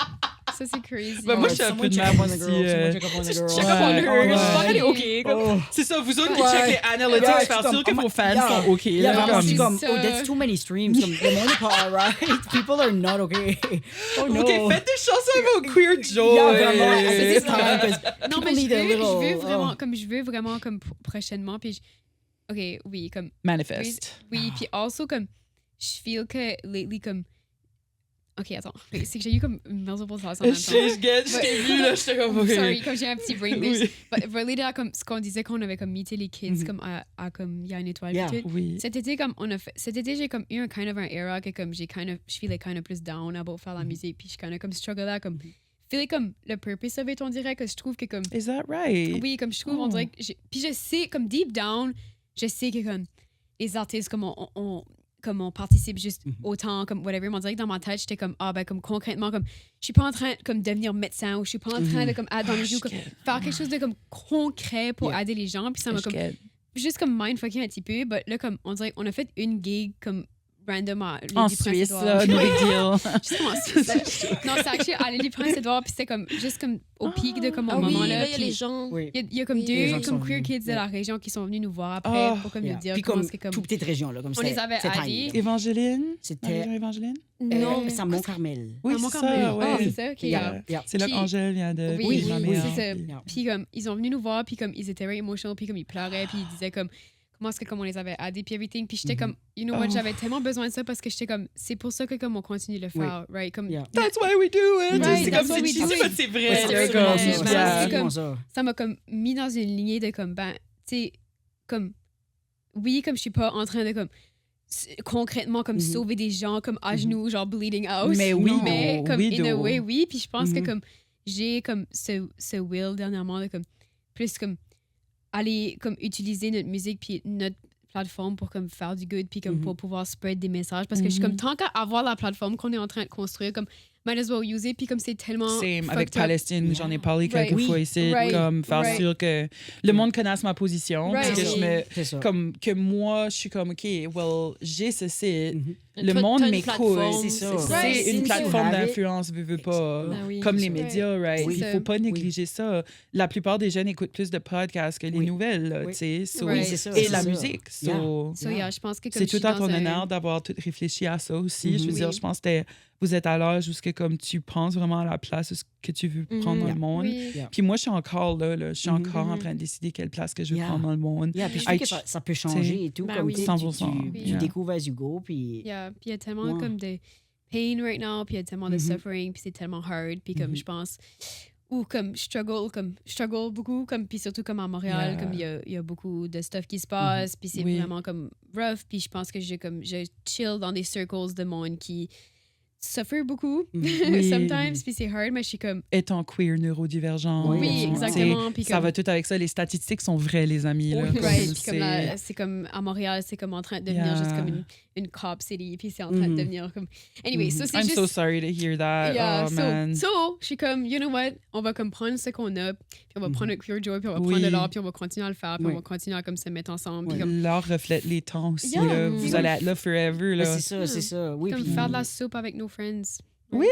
Ça, c'est crazy. Ben, moi, je suis un peu de même aussi. Check up on Ouais, her. ouais. Je pense qu'elle est OK. comme- Oh. C'est ça, vous autres qui Ouais. checkez les analytics, Yeah, faire c'est sûr que comme, vos fans yeah. sont OK. Yeah, là, vraiment, comme- je suis comme, ça. oh, that's too many streams. Comme, le monde est pas alright. People are not okay. Oh no. OK, faites des chansons avec vos queer joy. Yeah, vraiment, at this time, 'cause Non, people mais need a little, je veux vraiment comme prochainement, puis OK, oui, comme... Manifest. Oui, puis also, comme, je feel que lately, comme... OK, attends. C'est que j'ai eu comme multiple thoughts en même temps. Je t'ai vu, là, j'étais comme OK. Sorry, comme j'ai un petit brain Oui. glitch. But related à comme ce qu'on disait qu'on avait comme meeté les kids comme à comme il y a une étoile Yeah. et tout. Oui. Cet été comme cet été j'ai comme eu un kind of un era que comme je feelais kind of plus down about faire la musique puis je kind of comme struggle à comme feeler comme le purpose of it on dirait que je trouve que comme Is that right? oui comme je trouve on dirait que puis je sais comme deep down je sais que comme les artistes comme on participe juste autant comme whatever mais on dirait que dans ma tête j'étais comme ben comme concrètement comme je suis pas en train de comme devenir médecin ou je suis pas en train de comme aider dans les jeux comme faire quelque chose de comme concret pour aider les gens puis ça m'a comme juste comme mindfucking un petit peu but là comme on dirait qu'on a fait une gig comme random à l'île En du Suisse, Prince-Édouard. no big deal. Justement en Suisse non c'est actually à l'île du Prince-Édouard puis c'était comme juste comme au pic de comme Ah au oui, moment là, là il y a les gens. Oui. il y a comme Oui. Les gens deux qui comme sont queer venus. kids de la région qui sont venus nous voir après Oh. pour comme Yeah. nous dire Puis comment comme c'est comme toute petite région, là, comme On les avait c'était aidés. tiny. Évangeline? C'était Marie-Jean Évangeline? Non, c'est à Mont-Carmel. Oui, Ah, mon c'est Carmel. ça, Ah, ouais. c'est ça, ok. Yeah, yeah. C'est là Puis- qu'Angèle vient de... Oui, ma oui, mère. c'est ça. Yeah. Puis comme ils sont venus nous voir puis comme ils étaient very emotional puis comme ils pleuraient puis ils disaient comme comment est-ce que comme on les avait aidés puis everything. Puis j'étais comme, you know what, j'avais tellement besoin de ça parce que j'étais comme, c'est pour ça que comme on continue de le faire, right? Comme, That's why we do it! Right, c'est that's comme what we do it. c'est vrai. C'est comme, ça m'a comme mis dans une lignée de comme, ben, tu sais, comme, oui, comme je suis pas en train de comme, concrètement comme sauver des gens comme à genoux, genre bleeding out. Mais oui, mais comme oui, in a way, oui. Puis je pense que comme j'ai comme ce will dernièrement de comme plus comme aller comme utiliser notre musique puis notre plateforme pour comme faire du good puis comme pour pouvoir spread des messages parce que je suis comme tant qu'à avoir la plateforme qu'on est en train de construire comme might as well use it puis comme c'est tellement Same avec Palestine, j'en ai parlé quelques fois ici, comme faire sûr que le monde connaisse ma position parce que je me comme que moi je suis comme OK, well j'ai ce site, le monde m'écoute, c'est une plateforme d'influence veut pas comme les médias, right? Il faut pas négliger ça. La plupart des jeunes écoutent plus de podcasts que les nouvelles, tu sais, et la musique. Je pense que c'est tout à ton honneur d'avoir tout réfléchi à ça aussi. Je veux dire, je pense que vous êtes à l'âge où comme tu penses vraiment à la place que tu veux prendre dans le monde. Puis moi, je suis encore là, je suis encore en train de décider quelle place que je veux prendre dans le monde. Puis je trouve que ça peut changer et tout. Comme 100%. Tu découvres as you go. Puis il y a tellement comme de pain right now, puis il y a tellement de suffering, puis c'est tellement hard. Puis comme je pense... ou comme struggle beaucoup, comme puis surtout comme à Montréal, comme il y a beaucoup de stuff qui se passe, puis c'est vraiment comme rough, puis je pense que je chill dans des circles de monde qui suffer beaucoup sometimes, puis c'est hard, mais je suis comme étant queer neurodivergent, exactement, puis ça va tout avec ça, les statistiques sont vraies les amis là, c'est comme à Montréal c'est comme en train de devenir juste comme une cop city, puis c'est en train de devenir comme anyway, so c'est I'm juste so sorry to hear that. Man. So je suis comme you know what, on va comme prendre ce qu'on a, puis on va prendre notre queer joy, puis on va prendre de l'art, puis on va continuer à le faire, puis on va continuer à comme se mettre ensemble, puis comme l'art reflète les temps aussi là. Vous allez être là forever là. C'est ça oui, comme faire de la soupe avec nos friends. Oui!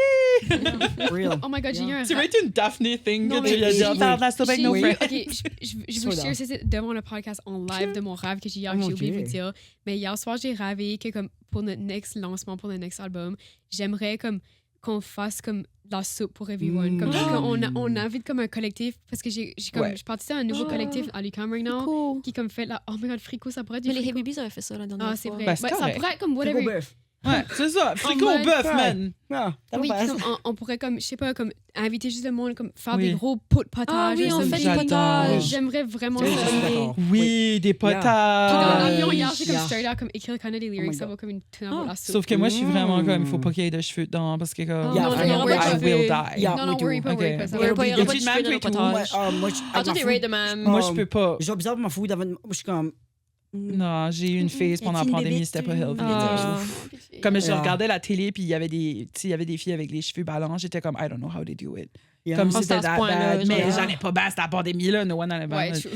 Oh my god, j'ai eu un... Tu veux une Daphne thing que tu as dit faire de la soupe avec nos friends? OK, je vous share devant le podcast en live de mon rêve que j'ai hier, que j'ai oublié de vous dire. Mais hier soir, j'ai rêvé que comme pour notre next lancement, pour notre next album, j'aimerais comme qu'on fasse comme de la soupe pour everyone. Comme on invite comme un collectif, parce que j'ai comme je participais à un nouveau collectif à l'UQAM right now, qui comme fait la... Oh my god, Frico, ça pourrait être du Mais les Heavy Bees avaient fait ça la dernière fois. Ah, c'est vrai. Ça pourrait être comme whatever... Ouais, c'est ça. Frico au bœuf, man. Oui, comme on pourrait comme, je sais pas, comme inviter juste le monde, comme faire des gros pots de potage. Ah oui, on fait des potages. J'aimerais vraiment ça. Oui, des potages. Puis dans l'avion, hier, j'ai comme started out, comme écrire quand même des lyrics, ça va comme une tonne à la soupe. Sauf que moi, je suis vraiment comme, il faut pas qu'il y ait de cheveux dedans, parce que comme, I will die. Non, worry pas, worry pas. Il y aura pas de cheveux dans le potage. Ah, toi, t'es right de même. Moi, je peux pas. J'ai bizarre ma food avant. Je suis comme. Non, j'ai eu une phase pendant la pandémie, c'était pas healthy. Comme je regardais la télé, puis il y avait des filles avec les cheveux ballants, j'étais comme, I don't know how they do it. Comme si c'était that bad. Mais j'en ai pas basse, c'était la pandémie, là. No one n'en avait basse.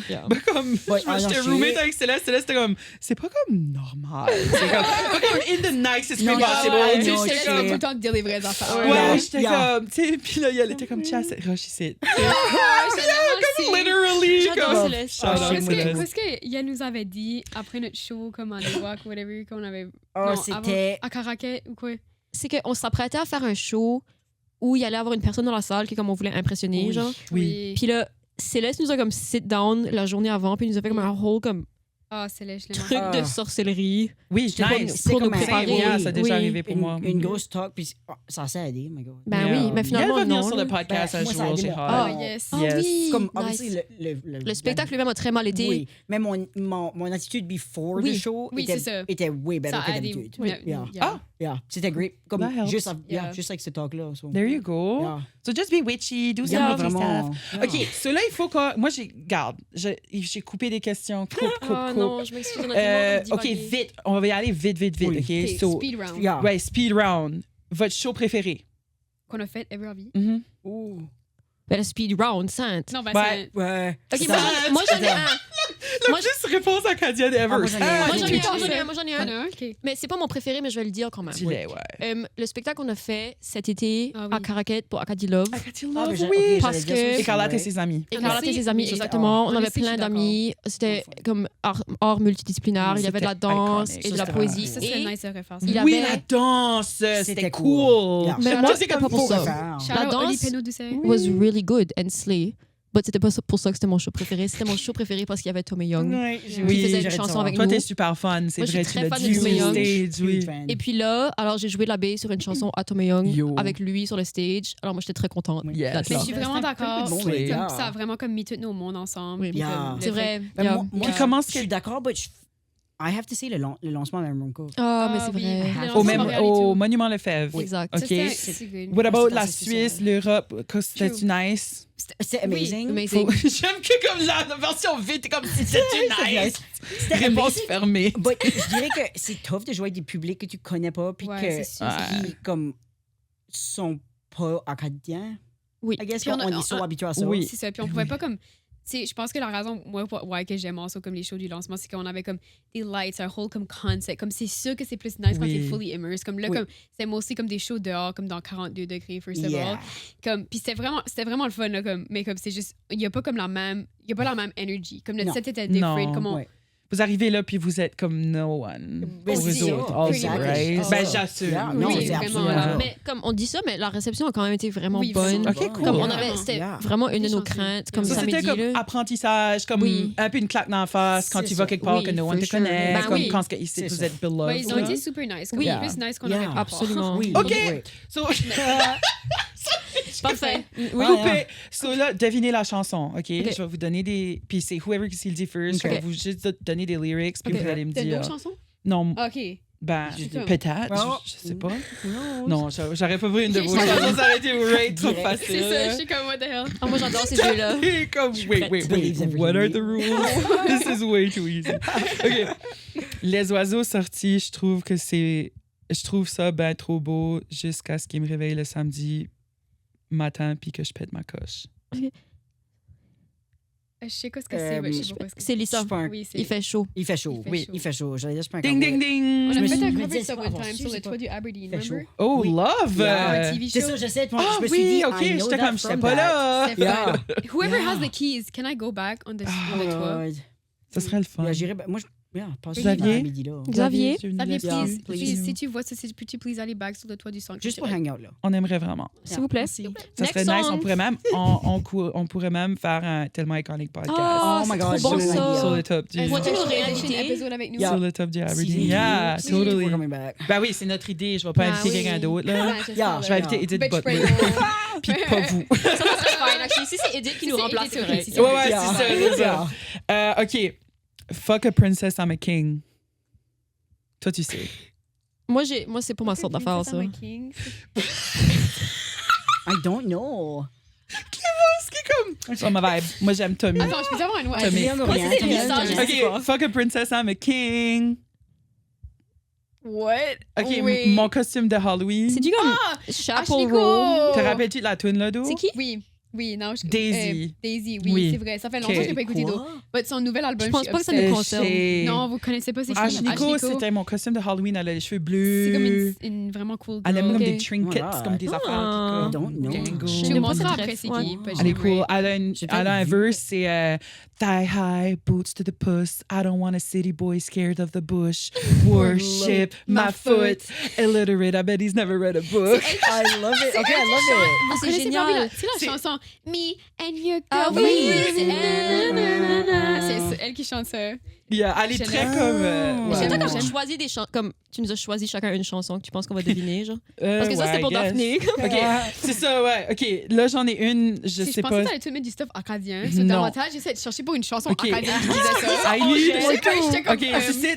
Comme, j'étais roommate avec Céleste, c'était comme, c'est pas comme normal. C'est comme, in the nicest way possible. Céleste va tout le temps te dire les vraies affaires. Ouais, j'étais comme, tu sais, puis là, elle était comme, tiens, c'est rush ici. Comme, literally. J'adore Céleste. Qu'est-ce qu'elle nous avait dit après notre show, comme à New York, whatever, qu'on avait. C'était. À Caraquet ou quoi? C'est qu'on s'apprêtait à faire un show où il allait avoir une personne dans la salle qui, comme on voulait impressionner, genre. Oui. Puis là, Céleste nous a comme sit down la journée avant, puis il nous a fait comme un whole comme Céleste, truc de sorcellerie. Oui, nice. Pour nous préparer. Ça a déjà arrivé pour moi. Une grosse talk, puis ça a aidé, my God. Ben oui, mais finalement, elle va venir non. sur le podcast un jour chez Hall. Ah, yes. Oui, comme, nice. Le spectacle lui-même a très mal été. Oui, mais mon attitude before the show était way better que d'habitude. C'était great. Comme juste avec ce talk-là. There you go. So just be witchy, do some witchy stuff. OK, so là, il faut que... Moi, j'ai coupé des questions. Coupe. Non, je m'excuse. OK, vite. On va y aller vite. OK, so... Speed round. Ouais, speed round. Votre show préféré? Qu'on a fait ever our vie. Ben, le speed round, sainte. Non, ben, ouais. OK, moi, j'en ai un. La plus réponse acadienne ever. Moi, j'en ai un. Mais c'est pas mon préféré, mais je vais le dire quand même. Dis-le, ouais. Le spectacle qu'on a fait cet été à Caraquet pour Acadie Love. Acadie Love, oui. Parce que... Écarlate et ses amis. Écarlate et ses amis, exactement. On avait plein d'amis. C'était comme art multidisciplinaire. Il y avait de la danse et de la poésie. Ça serait nice de refaire ça. Oui, la danse. C'était cool. Mais moi, c'était pas pour ça. La danse was really good and slay. C'était pas pour ça que c'était mon show préféré. C'était mon show préféré parce qu'il y avait Tommy Young. Oui, il faisait une chanson avec toi, nous. t'es super fun, c'est Moi, vrai. je suis très fan de Tommy Young. Et puis là, alors j'ai joué la bass sur une chanson à Tommy Young avec lui sur le stage. Alors moi, j'étais très contente. Yes. Mais je suis vraiment d'accord. Bon, Ça a vraiment comme mis tous nos mondes ensemble. Oui, c'est vrai. Moi, je suis d'accord, mais I have to say le lancement de Ronco. Mais c'est vrai. Au Monument Lefebvre. Exact. OK. C'est good. What about la Suisse, l'Europe? C'était nice? C'était amazing. J'aime que comme la version vite, comme si c'était nice. C'était Réponse amazing. fermée. Je dirais que c'est tough de jouer avec des publics que tu connais pas puis qui comme sont pas acadiens. Oui. I guess Puis qu'on est so habitués à ça. C'est ça. Puis on pouvait pas comme. Je pense que la raison que j'aime ça comme les shows du lancement, c'est qu'on avait comme des lights, un whole comme concept. Comme c'est sûr que c'est plus nice quand t'es fully immersed. Comme là, comme c'est mostly comme des shows dehors, comme dans 42 degrés, first of all. Comme, puis c'était vraiment le fun, là, comme, mais comme c'est juste, il y a pas comme la même energy. Comme le set était different. Comme Vous arrivez là, puis vous êtes comme no one. C'est right? Ben, j'assume. Non, c'est absolument. Mais comme on dit ça, mais la réception a quand même été vraiment bonne. OK, cool. Comme c'était vraiment une de nos craintes. Comme ça, c'était comme apprentissage, comme un peu une claque dans la face quand tu vas quelque part que no one te connaît. Comme quand ici, vous êtes beloved. Ils ont été super nice. Comme plus nice qu'on avait pu. Absolument. OK. Parfait. Coupé. So là, devinez la chanson, OK? Je vais vous donner des... Puis c'est whoever qui le dit first. Je vais vous juste donner des lyrics, puis vous allez me dire... C'est une chanson? Non. OK. Ben, peut-être. Je sais pas. Non, j'aurais pas pris une de vos chansons. Ça aurait été way trop facile. C'est ça, je suis comme, what the hell? Moi, j'adore ces jeux-là. Comme, wait. What are the rules? This is way too easy. OK. Les oiseaux sortis, je trouve ça ben trop beau jusqu'à ce qu'ils me réveillent le samedi matin puis que je pète ma coche. Je sais quoi ce que c'est, mais je sais pas ce que c'est Lisa. Il fait chaud. Il fait chaud. Il fait chaud. J'allais dire, je peux Ding, ding, ding. On a fait un me cover dis, ça c'est one pas time sur le toit du Aberdeen, remember? Oh, love! Un TV C'est show. ça, j'essaie de Ah je me suis dit, OK, I know j'étais that comme, j'étais from pas that. là. C'est fun. Whoever has the keys, can I go back on the toit? Ça serait le fun. J'irais, moi, passe Xavier? à midi, là. Xavier, please, si tu vois ça, peux-tu please aller back sur le toit du centre? Juste pour hang out, là. On aimerait vraiment. s'il vous plaît. Ça serait nice. On pourrait même, on pourrait même faire un tellement iconique podcast. Oh my God, trop bon ça. Sur le top du... Sur le top du Aberdeen. Yeah, totally. Ben oui, c'est notre idée. Je vais pas inviter quelqu'un d'autre, là. Je vais inviter Edith Butler. Puis pas vous. Ça serait fine. Si c'est Edith qui nous remplace, c'est vrai. Ouais, c'est ça. OK. Fuck a princess, I'm a king. Toi, tu sais. Moi, c'est pour ma sorte d'affaire, ça. I don't know. Clémence, qui est comme... C'est ma vibe. Moi, j'aime Tommy. Attends, je peux avoir une OK, fuck a princess, I'm a king. What? OK, mon costume de Halloween. C'est du comme chapeau rose. Te rappelles-tu de la toune, là, d'eau? C'est qui? Oui, non, Daisy. Daisy, oui, c'est vrai. Ça fait longtemps que je n'ai pas écouté d'eau. Son nouvel album, je pense pas que ça nous concerne. Non, vous connaissez pas, c'est qui? Ashley, c'était mon costume de Halloween. Elle a les cheveux bleus. C'est comme une vraiment cool girl. Elle aime comme des trinkets, comme des affaires. Je te montrerai après c'est qui. Elle est cool. Elle a un verse, c'est thigh high, boots to the puss. I don't want a city boy scared of the bush. Worship my foot. Illiterate, I bet he's never read a book. I love it. OK, I love it. C'est génial. C'est la chanson Me and your girl. C'est elle qui chante ça. Yeah, elle est très comme... J'aime quand on choisit des chansons, comme tu nous as choisi chacun une chanson que tu penses qu'on va deviner, genre. Parce que ça, c'était pour Daphné. OK, c'est ça, ouais. OK, là, j'en ai une, je sais pas. Je pensais que t'allais tout mettre du stuff acadien. Davantage, j'essaie de chercher pour une chanson acadienne qui disait ça. OK,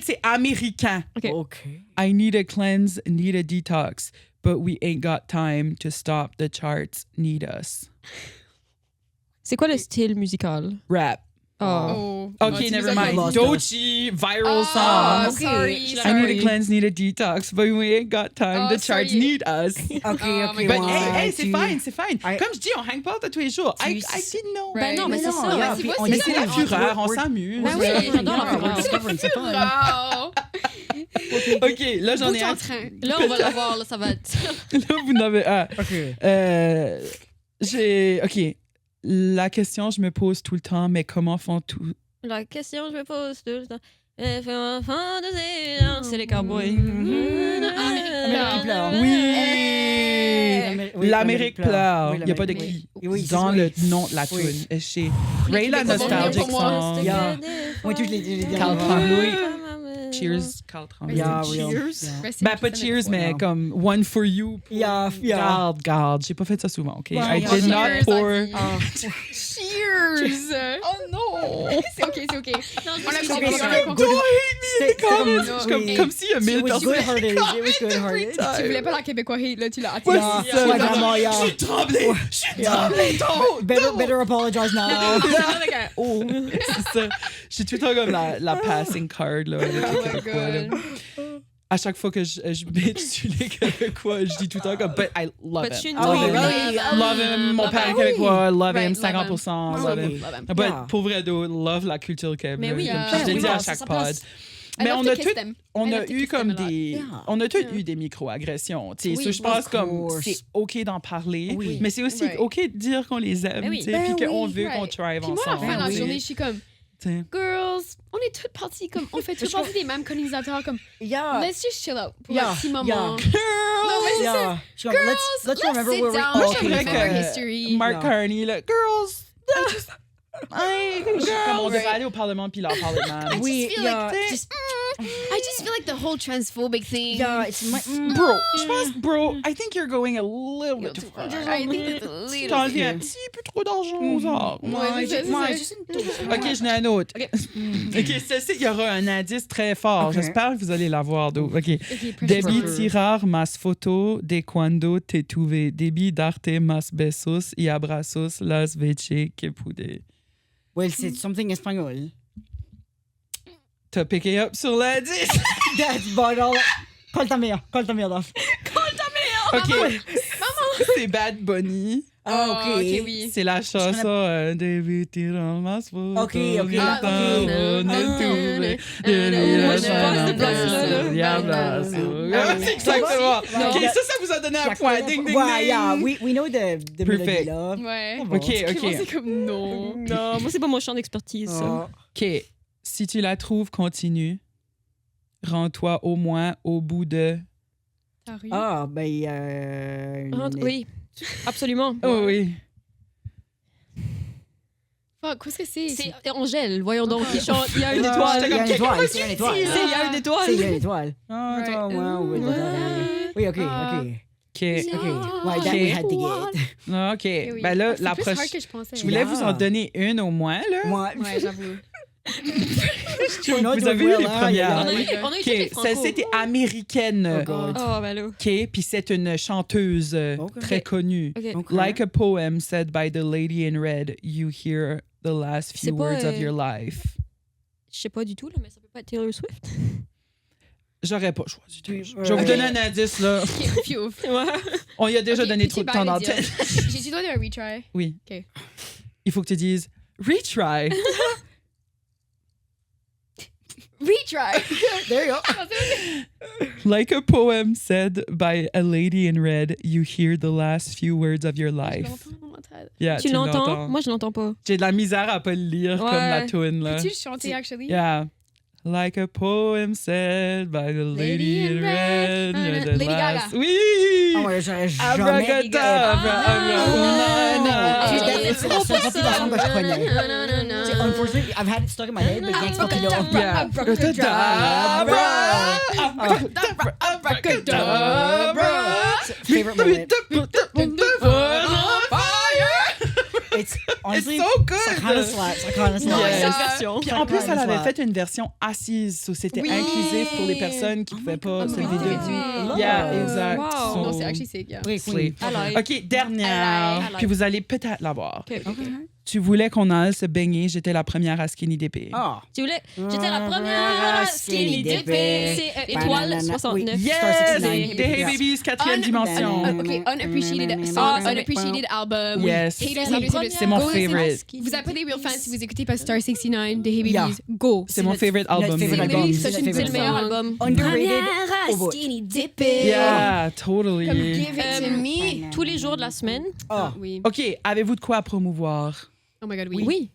c'est américain. OK. I need a cleanse, need a detox, but we ain't got time to stop the charts, need us. C'est quoi le style musical? Rap. Oh. OK, never mind. Doechii, viral song. Sorry. I need a cleanse, need a detox, but we ain't got time. The charts need us. OK. But hey, c'est fine. Comme je dis, on hang pas tous les jours. I didn't know. Ben non, mais c'est ça. Mais c'est la fureur, on s'amuse. Ben oui, j'adore la fureur. OK, là, j'en ai un. Là, on va l'avoir, là, ça va être... Là, vous n'avez un. OK. La question, je me pose tout le temps, mais comment font tout... La question, je me pose tout le temps. C'est les cowboys. Amérique pleure. Oui! L'Amérique pleure. Oui, Il n'y a pas de l'Amérique. qui Oui, dans oui. le nom de la Oui. tune. Et chez Ray la Québécois vont venir nostalgic pour moi. song. Yeah. Moi, tout, je l'ai dit. Carl Tremblay. Cheers, Carl Tremblay. Yeah, Cheers. real. Rest in Ben, pas peace, cheers, mais Yeah. comme one for you. Yeah, yeah. Garde. J'ai pas fait ça souvent, OK? Ouais, I yeah. did not Cheers, pour... I Ah. Cheers! Oh non! C'est OK. On a Okay, compris, so on a compris. good- C'était comme- comme, oui. comme s'il y a 1000 It was personnes. good-hearted. It was good-hearted. Tu voulais pas la Québécois hate, là, tu l'as attiré. Yeah, ça. ouais, vraiment, yeah. Je suis tremblé! Je suis Yeah. tremblé! Better apologize now. Oh C'est ça. J'ai tout le temps comme la passing card, là, avec les my Québécois, là. God. À chaque fois que je bitch sur les Québécois, je dis tout le temps comme, but I love But him. you Ah oui, know, oui. right? Love him, mon père est him. québécois, love Right, him, love 50%, him. love Ah him. oui. But Yeah. pour vrai, love la culture québécoise. Mais oui, je le oui, dis à ça, chaque ça pod. passe. I Mais love on to a kiss tout, them. on I a love to eu kiss comme them a lot. des, Yeah. on a tous eu des micro-agressions. Tu sais, Oui, so je pense of comme course. c'est ok d'en parler, Oui. mais c'est aussi Right. ok de dire qu'on les aime, Ben oui. tu sais, Ben puis qu'on oui. veut qu'on Right. thrive Puis moi, à la ensemble. fin de la oui. journée, je suis comme, Tu sais. girls, on est toutes parties, comme, on fait toutes partie des mêmes colonisateurs, comme, Yeah. let's just chill out pour Yeah, un petit moment. yeah. Non, mais c'est ça. Yeah. Je suis comme, let's remember sit where we down. Moi, Ok, j'aimerais remember que history. Mark Yeah. Carney, là, girls, comme on devrait Right. aller au Parlement puis leur parler de même. Oui, feel yeah. like I just feel like the whole transphobic thing. Yeah, it's my... Bro, je pense, bro, I think you're going a little bit too far. I think it's a little T'en bit. viens un petit peu trop d'argent aux arts. Ouais, c'est ça, c'est ça. Ok, j'en ai un autre. Ok, celle-ci, il y aura un indice très fort. Ok. J'espère que vous allez l'avoir. Ok. Ok, Debbie pressure. tirar mas foto de cuando te tuve. Debbie darte mas besos y abrazos las veces que pude. Well, c'est something espagnol. T'as piqué up sur l'indice. That's but all... Call ta mère, Daph. Ok. C'est Bad Bunny. Ah, ok. Ok, oui. C'est la chanson Debbie tirar mas foto. Ok, ok. de Ah, ok. cuando te tuve. Moi, je pense que c'est pas ça, là. Y abrazos. Ah, C'est exactement. Non. Ok, ça vous a donné un La point. connais Ding, pas. ding, Ouais, ding. yeah, we know the Perfect. melody, là. Ouais. Ça va. Ok, Moi, ok. c'est comme non. Non, moi, c'est pas mon champ d'expertise, ça. Ah. Ok. Si tu la trouves, continue. Rends-toi au moins au bout de. T'as ri? Ah, ben... Oui, absolument. Oh oui. Fuck, qu'est-ce que c'est? C'est Angèle, voyons donc. Il chante, il y a une Ah, étoile. il y a une étoile, c'est une étoile. Il y a une étoile. C'est une étoile. Ah, Right. toi, ouais, ouais, oui, ok, Ah. ok. Ok. Ok. Ouais, that we had to get. Ok. Oui. Ben là, C'est la plus hard prochaine. que je pensais. Je voulais Yeah. vous en donner une au moins, là. Moi, Ouais, j'avoue. Vous avez eu les premières. On a eu Ok. toutes les Ok. franco. Celle-ci était américaine. Oh, God. Oh, ben là. Ok. Puis c'est une chanteuse Ok. très connue. OK. Ok. Like a poem said by the lady in red, you hear the last few C'est pas, words of your life. Je sais pas du tout, là, mais ça peut pas être Taylor Swift. J'aurais pas choisi. Oui, Je vais vous ok. donner un indice, là. Ok, piouf. On y a déjà Ok, donné puis trop tu de peux temps aller d'antenne. dire. J'ai dit doigt d'un retry. Oui. Ok. Il faut que tu dises retry. Retry! There you go. Like a poem said by a lady in red, you hear the last few words of your Je life. l'entends dans ma tête. Yeah, Tu l'entends? Moi, je l'entends pas. J'ai de la misère à pas le lire comme la Ouais. tune là. Peux-tu le chanter, actually? Yeah. Like a poem said by the lady in red. you're the Lady last- Gaga. Oui! Ah ouais, j'aurais jamais... Abracadabra, Ah! abracadabra. C'est la seule partie de la chanson que je connais. C'est Unfortunately, I've had it stuck in my head, but next partie là... Yeah. Abracadabra. Abracadabra. Abracadabra. Favorite moment. It's honestly... It's so good. Ça kind of slaps. Ça kind of slaps. Yes. Puis en plus, elle avait Ouais. fait une version assise, so c'était Oui. inclusif pour les personnes qui ne pouvaient pas se God. vider. Réduit. Yeah, exact. Wow. So- Non, c'est actually sick, yeah. Oui, Slay. oui. I like. OK, dernière. I like. Puis vous allez peut-être l'avoir. OK. Tu voulais qu'on aille se baigner, j'étais la première à Skinny DP. Ah. Tu voulais... J'étais la première skinny dipping. C'est étoile Banana. 69. Oui. Yes! Star 69. The Hey Babies, 4e dimension. Ok, unappreciated song, unappreciated album. Yes. Haters, haters, haters. C'est mon Go listen. favorite. Vous appelez des real fans si vous écoutez pas Star 69 de Hey Babies. Yeah. Go. C'est mon favorite album. favorite C'est album. literally C'est such notre a C'est good le meilleur song. album. Underrated. Oh, boy. Skinny dipping. Yeah, totally. Comme give it to me. Tous les jours de la semaine. Ah. Oui. OK, avez-vous de quoi à promouvoir? Oh my god, oui. Oui.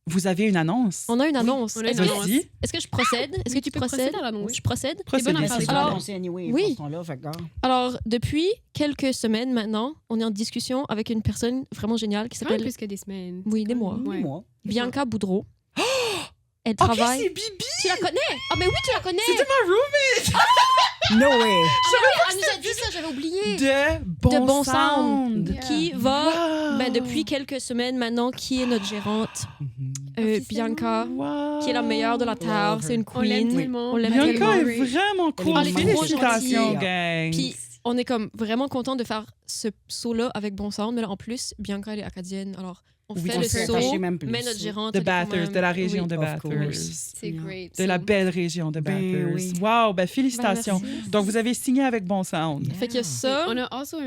Vous avez une annonce? On a une annonce. Oui, on a une annonce. Est-ce que je procède? Est-ce que tu procèdes? À l'annonce. Je procède? Procédez. C'est bonne affaire. C'est Alors, annoncé anyway, oui. là, fait que, Alors, depuis quelques semaines maintenant, on est en discussion avec une personne vraiment géniale qui C'est quand même s'appelle plus que des semaines. Oui, des mois. Ouais. moi. Bianca Boudreau. Elle OK, travaille. c'est Bibi! Tu la connais? Ah, mais oui, tu la connais! C'était ma roommate! No way! Elle nous a dit ça, j'avais oublié. De bon sound! Yeah. Qui va, Wow. depuis quelques semaines maintenant, qui est notre gérante. Bianca, Wow. qui est la meilleure de la Terre. Love C'est une On l'aime queen. tellement. On l'aime Bianca tellement. est vraiment cool. Elle est trop Félicitations, gentille. gang. Puis, on est comme vraiment content de faire ce saut-là avec Bon Sound. Mais là, en plus, Bianca, elle est acadienne. Alors, on Oui, fait on le s'est saut, attaché même plus. mais notre gérante... De elle est quand Bathurst, même- de la région oui. de Of Bathurst. course. C'est great. De la belle région de Ben Bathurst. oui. Wow, ben félicitations. Ben, merci. Donc, vous avez signé avec Bon Sound. Fait que ça, On a also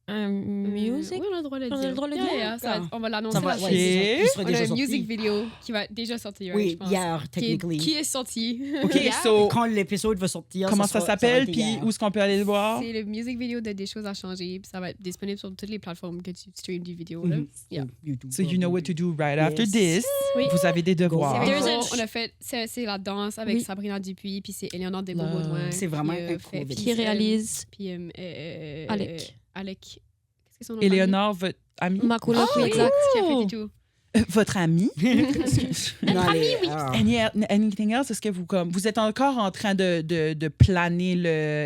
un music... Oui, on a le droit de le On a dire. le droit de le Yeah, dire? yeah, ça va- on va l'annoncer. Ça va, la ouais, suite. c'est ça. Il sera On a déjà un sorti. music video qui va déjà sortir, Oui, je pense. hier, technically. Qui est sorti. OK, Hier? so, Quand l'épisode va sortir, comment ça sera- s'appelle? va être Puis hier. où est-ce qu'on peut aller le voir? C'est le music video de Des choses à changer. Puis ça va être disponible sur toutes les plateformes que tu streams du vidéo. Là. Mhm. Yeah. YouTube. So you know what to do right after Yes. this. Oui. Vous avez des devoirs. C'est There's vraiment- a- on a fait, c'est la danse avec Oui. Sabrina Dupuis, puis c'est Éléonore Love. Desbeaux-Baudouin. C'est vraiment qui, un fait- cool Qui réalise Puis Alec. Alec. Qu'est-ce que son nom? Éléonore, votre amie? Ma coloc, Ah oui, oui, exact. qui a fait et tout. Votre amie? Non, mais, ah. Anything else? Est-ce que vous êtes encore en train de planer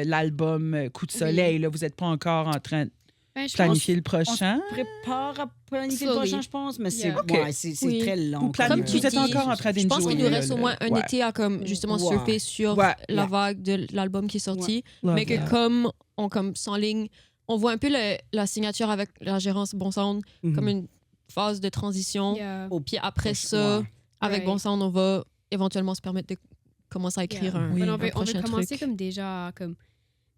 l'album Coup de soleil? Là? Vous n'êtes pas encore en train de Ben, je planifier le On prochain? se prépare à planifier le Slowly. prochain, je pense, mais c'est Yeah. OK. ouais, c'est Oui. très long. Vous planifiez- Comme tu vous êtes dis, encore en train Je pense qu'il nous d'enjoyer reste au le- moins un ouais. été à comme justement Ouais. surfer sur Ouais. la Yeah. vague de l'album qui est sorti, Love mais que that. comme on comme s'enligne, on voit un peu la signature avec la gérance Bon Sound Mhm. comme une phase de transition. Yeah. Au Puis après proche- ça, ouais. avec Right. Bon Sound, on va éventuellement se permettre de commencer à écrire Yeah. un, Oui. Ben, un on veut prochain commencer truc. comme déjà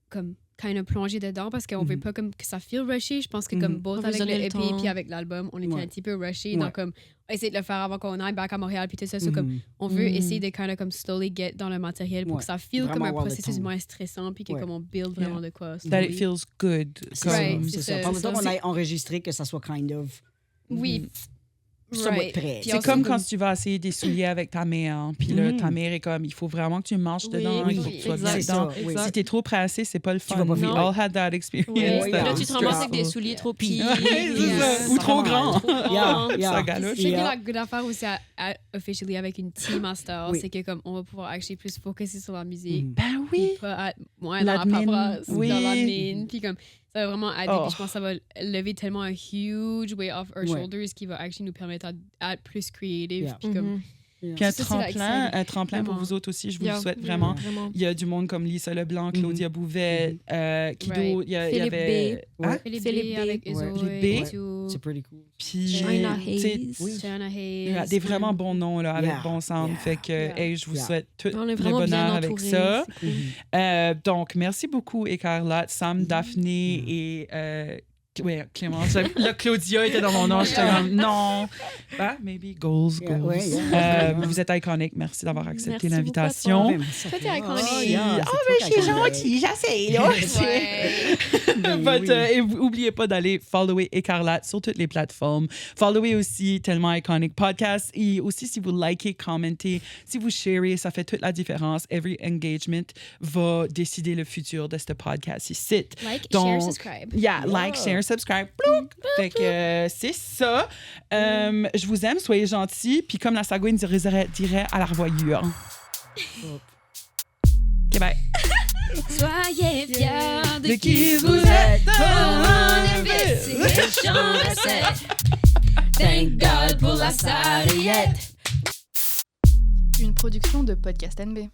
comme kind of plonger dedans parce qu'on veut pas comme que ça feel rushé. Je pense que comme Mhm. both On veut avec le donner le EP temps. puis avec l'album, on était Ouais. un petit peu rushé. Ouais. Donc comme essayer de le faire avant qu'on aille back à Montréal puis tout ça. So, comme Mhm. on veut Mhm. essayer de kind of comme slowly get dans le matériel pour Ouais. que ça feel Vraiment comme un avoir le processus temps. moins stressant puis que Ouais. comme on build vraiment de quoi. That it slowly. feels good. C'est Right, ça, c'est c'est ça. ça, Par le c'est temps ça. qu'on a enregistré, que ça soit kind of Oui. somewhat Right. prêt. Puis C'est also, comme quand tu vas essayer des souliers avec ta mère. Hein, puis là, Mhm. ta mère est comme, il faut vraiment que tu marches dedans. Oui, il faut que tu sois bien exact. C'est dedans. ça, oui. Exact. Si t'es trop pressé, c'est pas le fun. vas pas We vite. all had that experience. Oui. Yeah, Puis yeah. là, tu te ramasses avec des Yeah. souliers trop Puis- petits. Ouais, c'est Yeah. ça. Ou trop grand. Yeah, yeah. Ça galoche. C'est que Yeah. la good affaire aussi officially avec une team master, Oui. c'est que comme on va pouvoir actually plus focuser sur la musique. Mhm. Ben Puis oui. pas moins dans la L'admin. paperasse, Oui. dans l'admin. Puis comme ça va vraiment aider. Oh. Puis je pense que ça va lever tellement un huge weight off our Ouais. shoulders qui va actually nous permettre à être plus creative. Yeah. Puis comme Mhm. Puis un Ça, c'est like tremplin, ça. un tremplin pour Vraiment. vous autres aussi, je vous Yeah. le souhaite vraiment. Vraiment. Il y a du monde comme Lisa Leblanc, Claudia Bouvet, qui Right. d'autre? Il y Philippe avait... B. Hein? Philippe Philippe B avec B. Ezo Ouais. Philippe et B. tout. C'est pretty cool. Puis, China tu sais, Hayes. Oui. China il y a Hayes. des vraiment bons noms là, avec Yeah. Bon Sound. Yeah. Fait que, Yeah. hey, je vous Yeah. souhaite tout On est le vraiment bien bonheur avec entourés. ça. C'est cool. Donc, merci beaucoup, Écarlate, Sam, Daphné et Clémence. Là, Claudia était dans mon nom. J'étais comme, non. Ah, maybe goals, Yeah, goals. ouais, yeah. Vous êtes iconique. Merci d'avoir accepté Merci l'invitation. beaucoup à Toi, t'es iconique. Oh, yeah, Ah, c'est mais trop je suis iconique. gentille, j'essaie, là. Ouais. Ben oui. Et n'oubliez pas d'aller follower Écarlate sur toutes les plateformes. Followez aussi Tellement Iconic Podcast. Et aussi, si vous likez, commentez, si vous sharez, ça fait toute la différence. Every engagement va décider le futur de ce podcast ici. Like, Donc, share, subscribe. Yeah, like, share, subscribe. Plouc. Fait que c'est ça. Je vous aime, soyez gentils. Puis comme la Sagouine dirait à la revoyure. OK, bye. Soyez fiers De qui vous êtes. Thank God pour la sarriette. Une production de Podcast NB.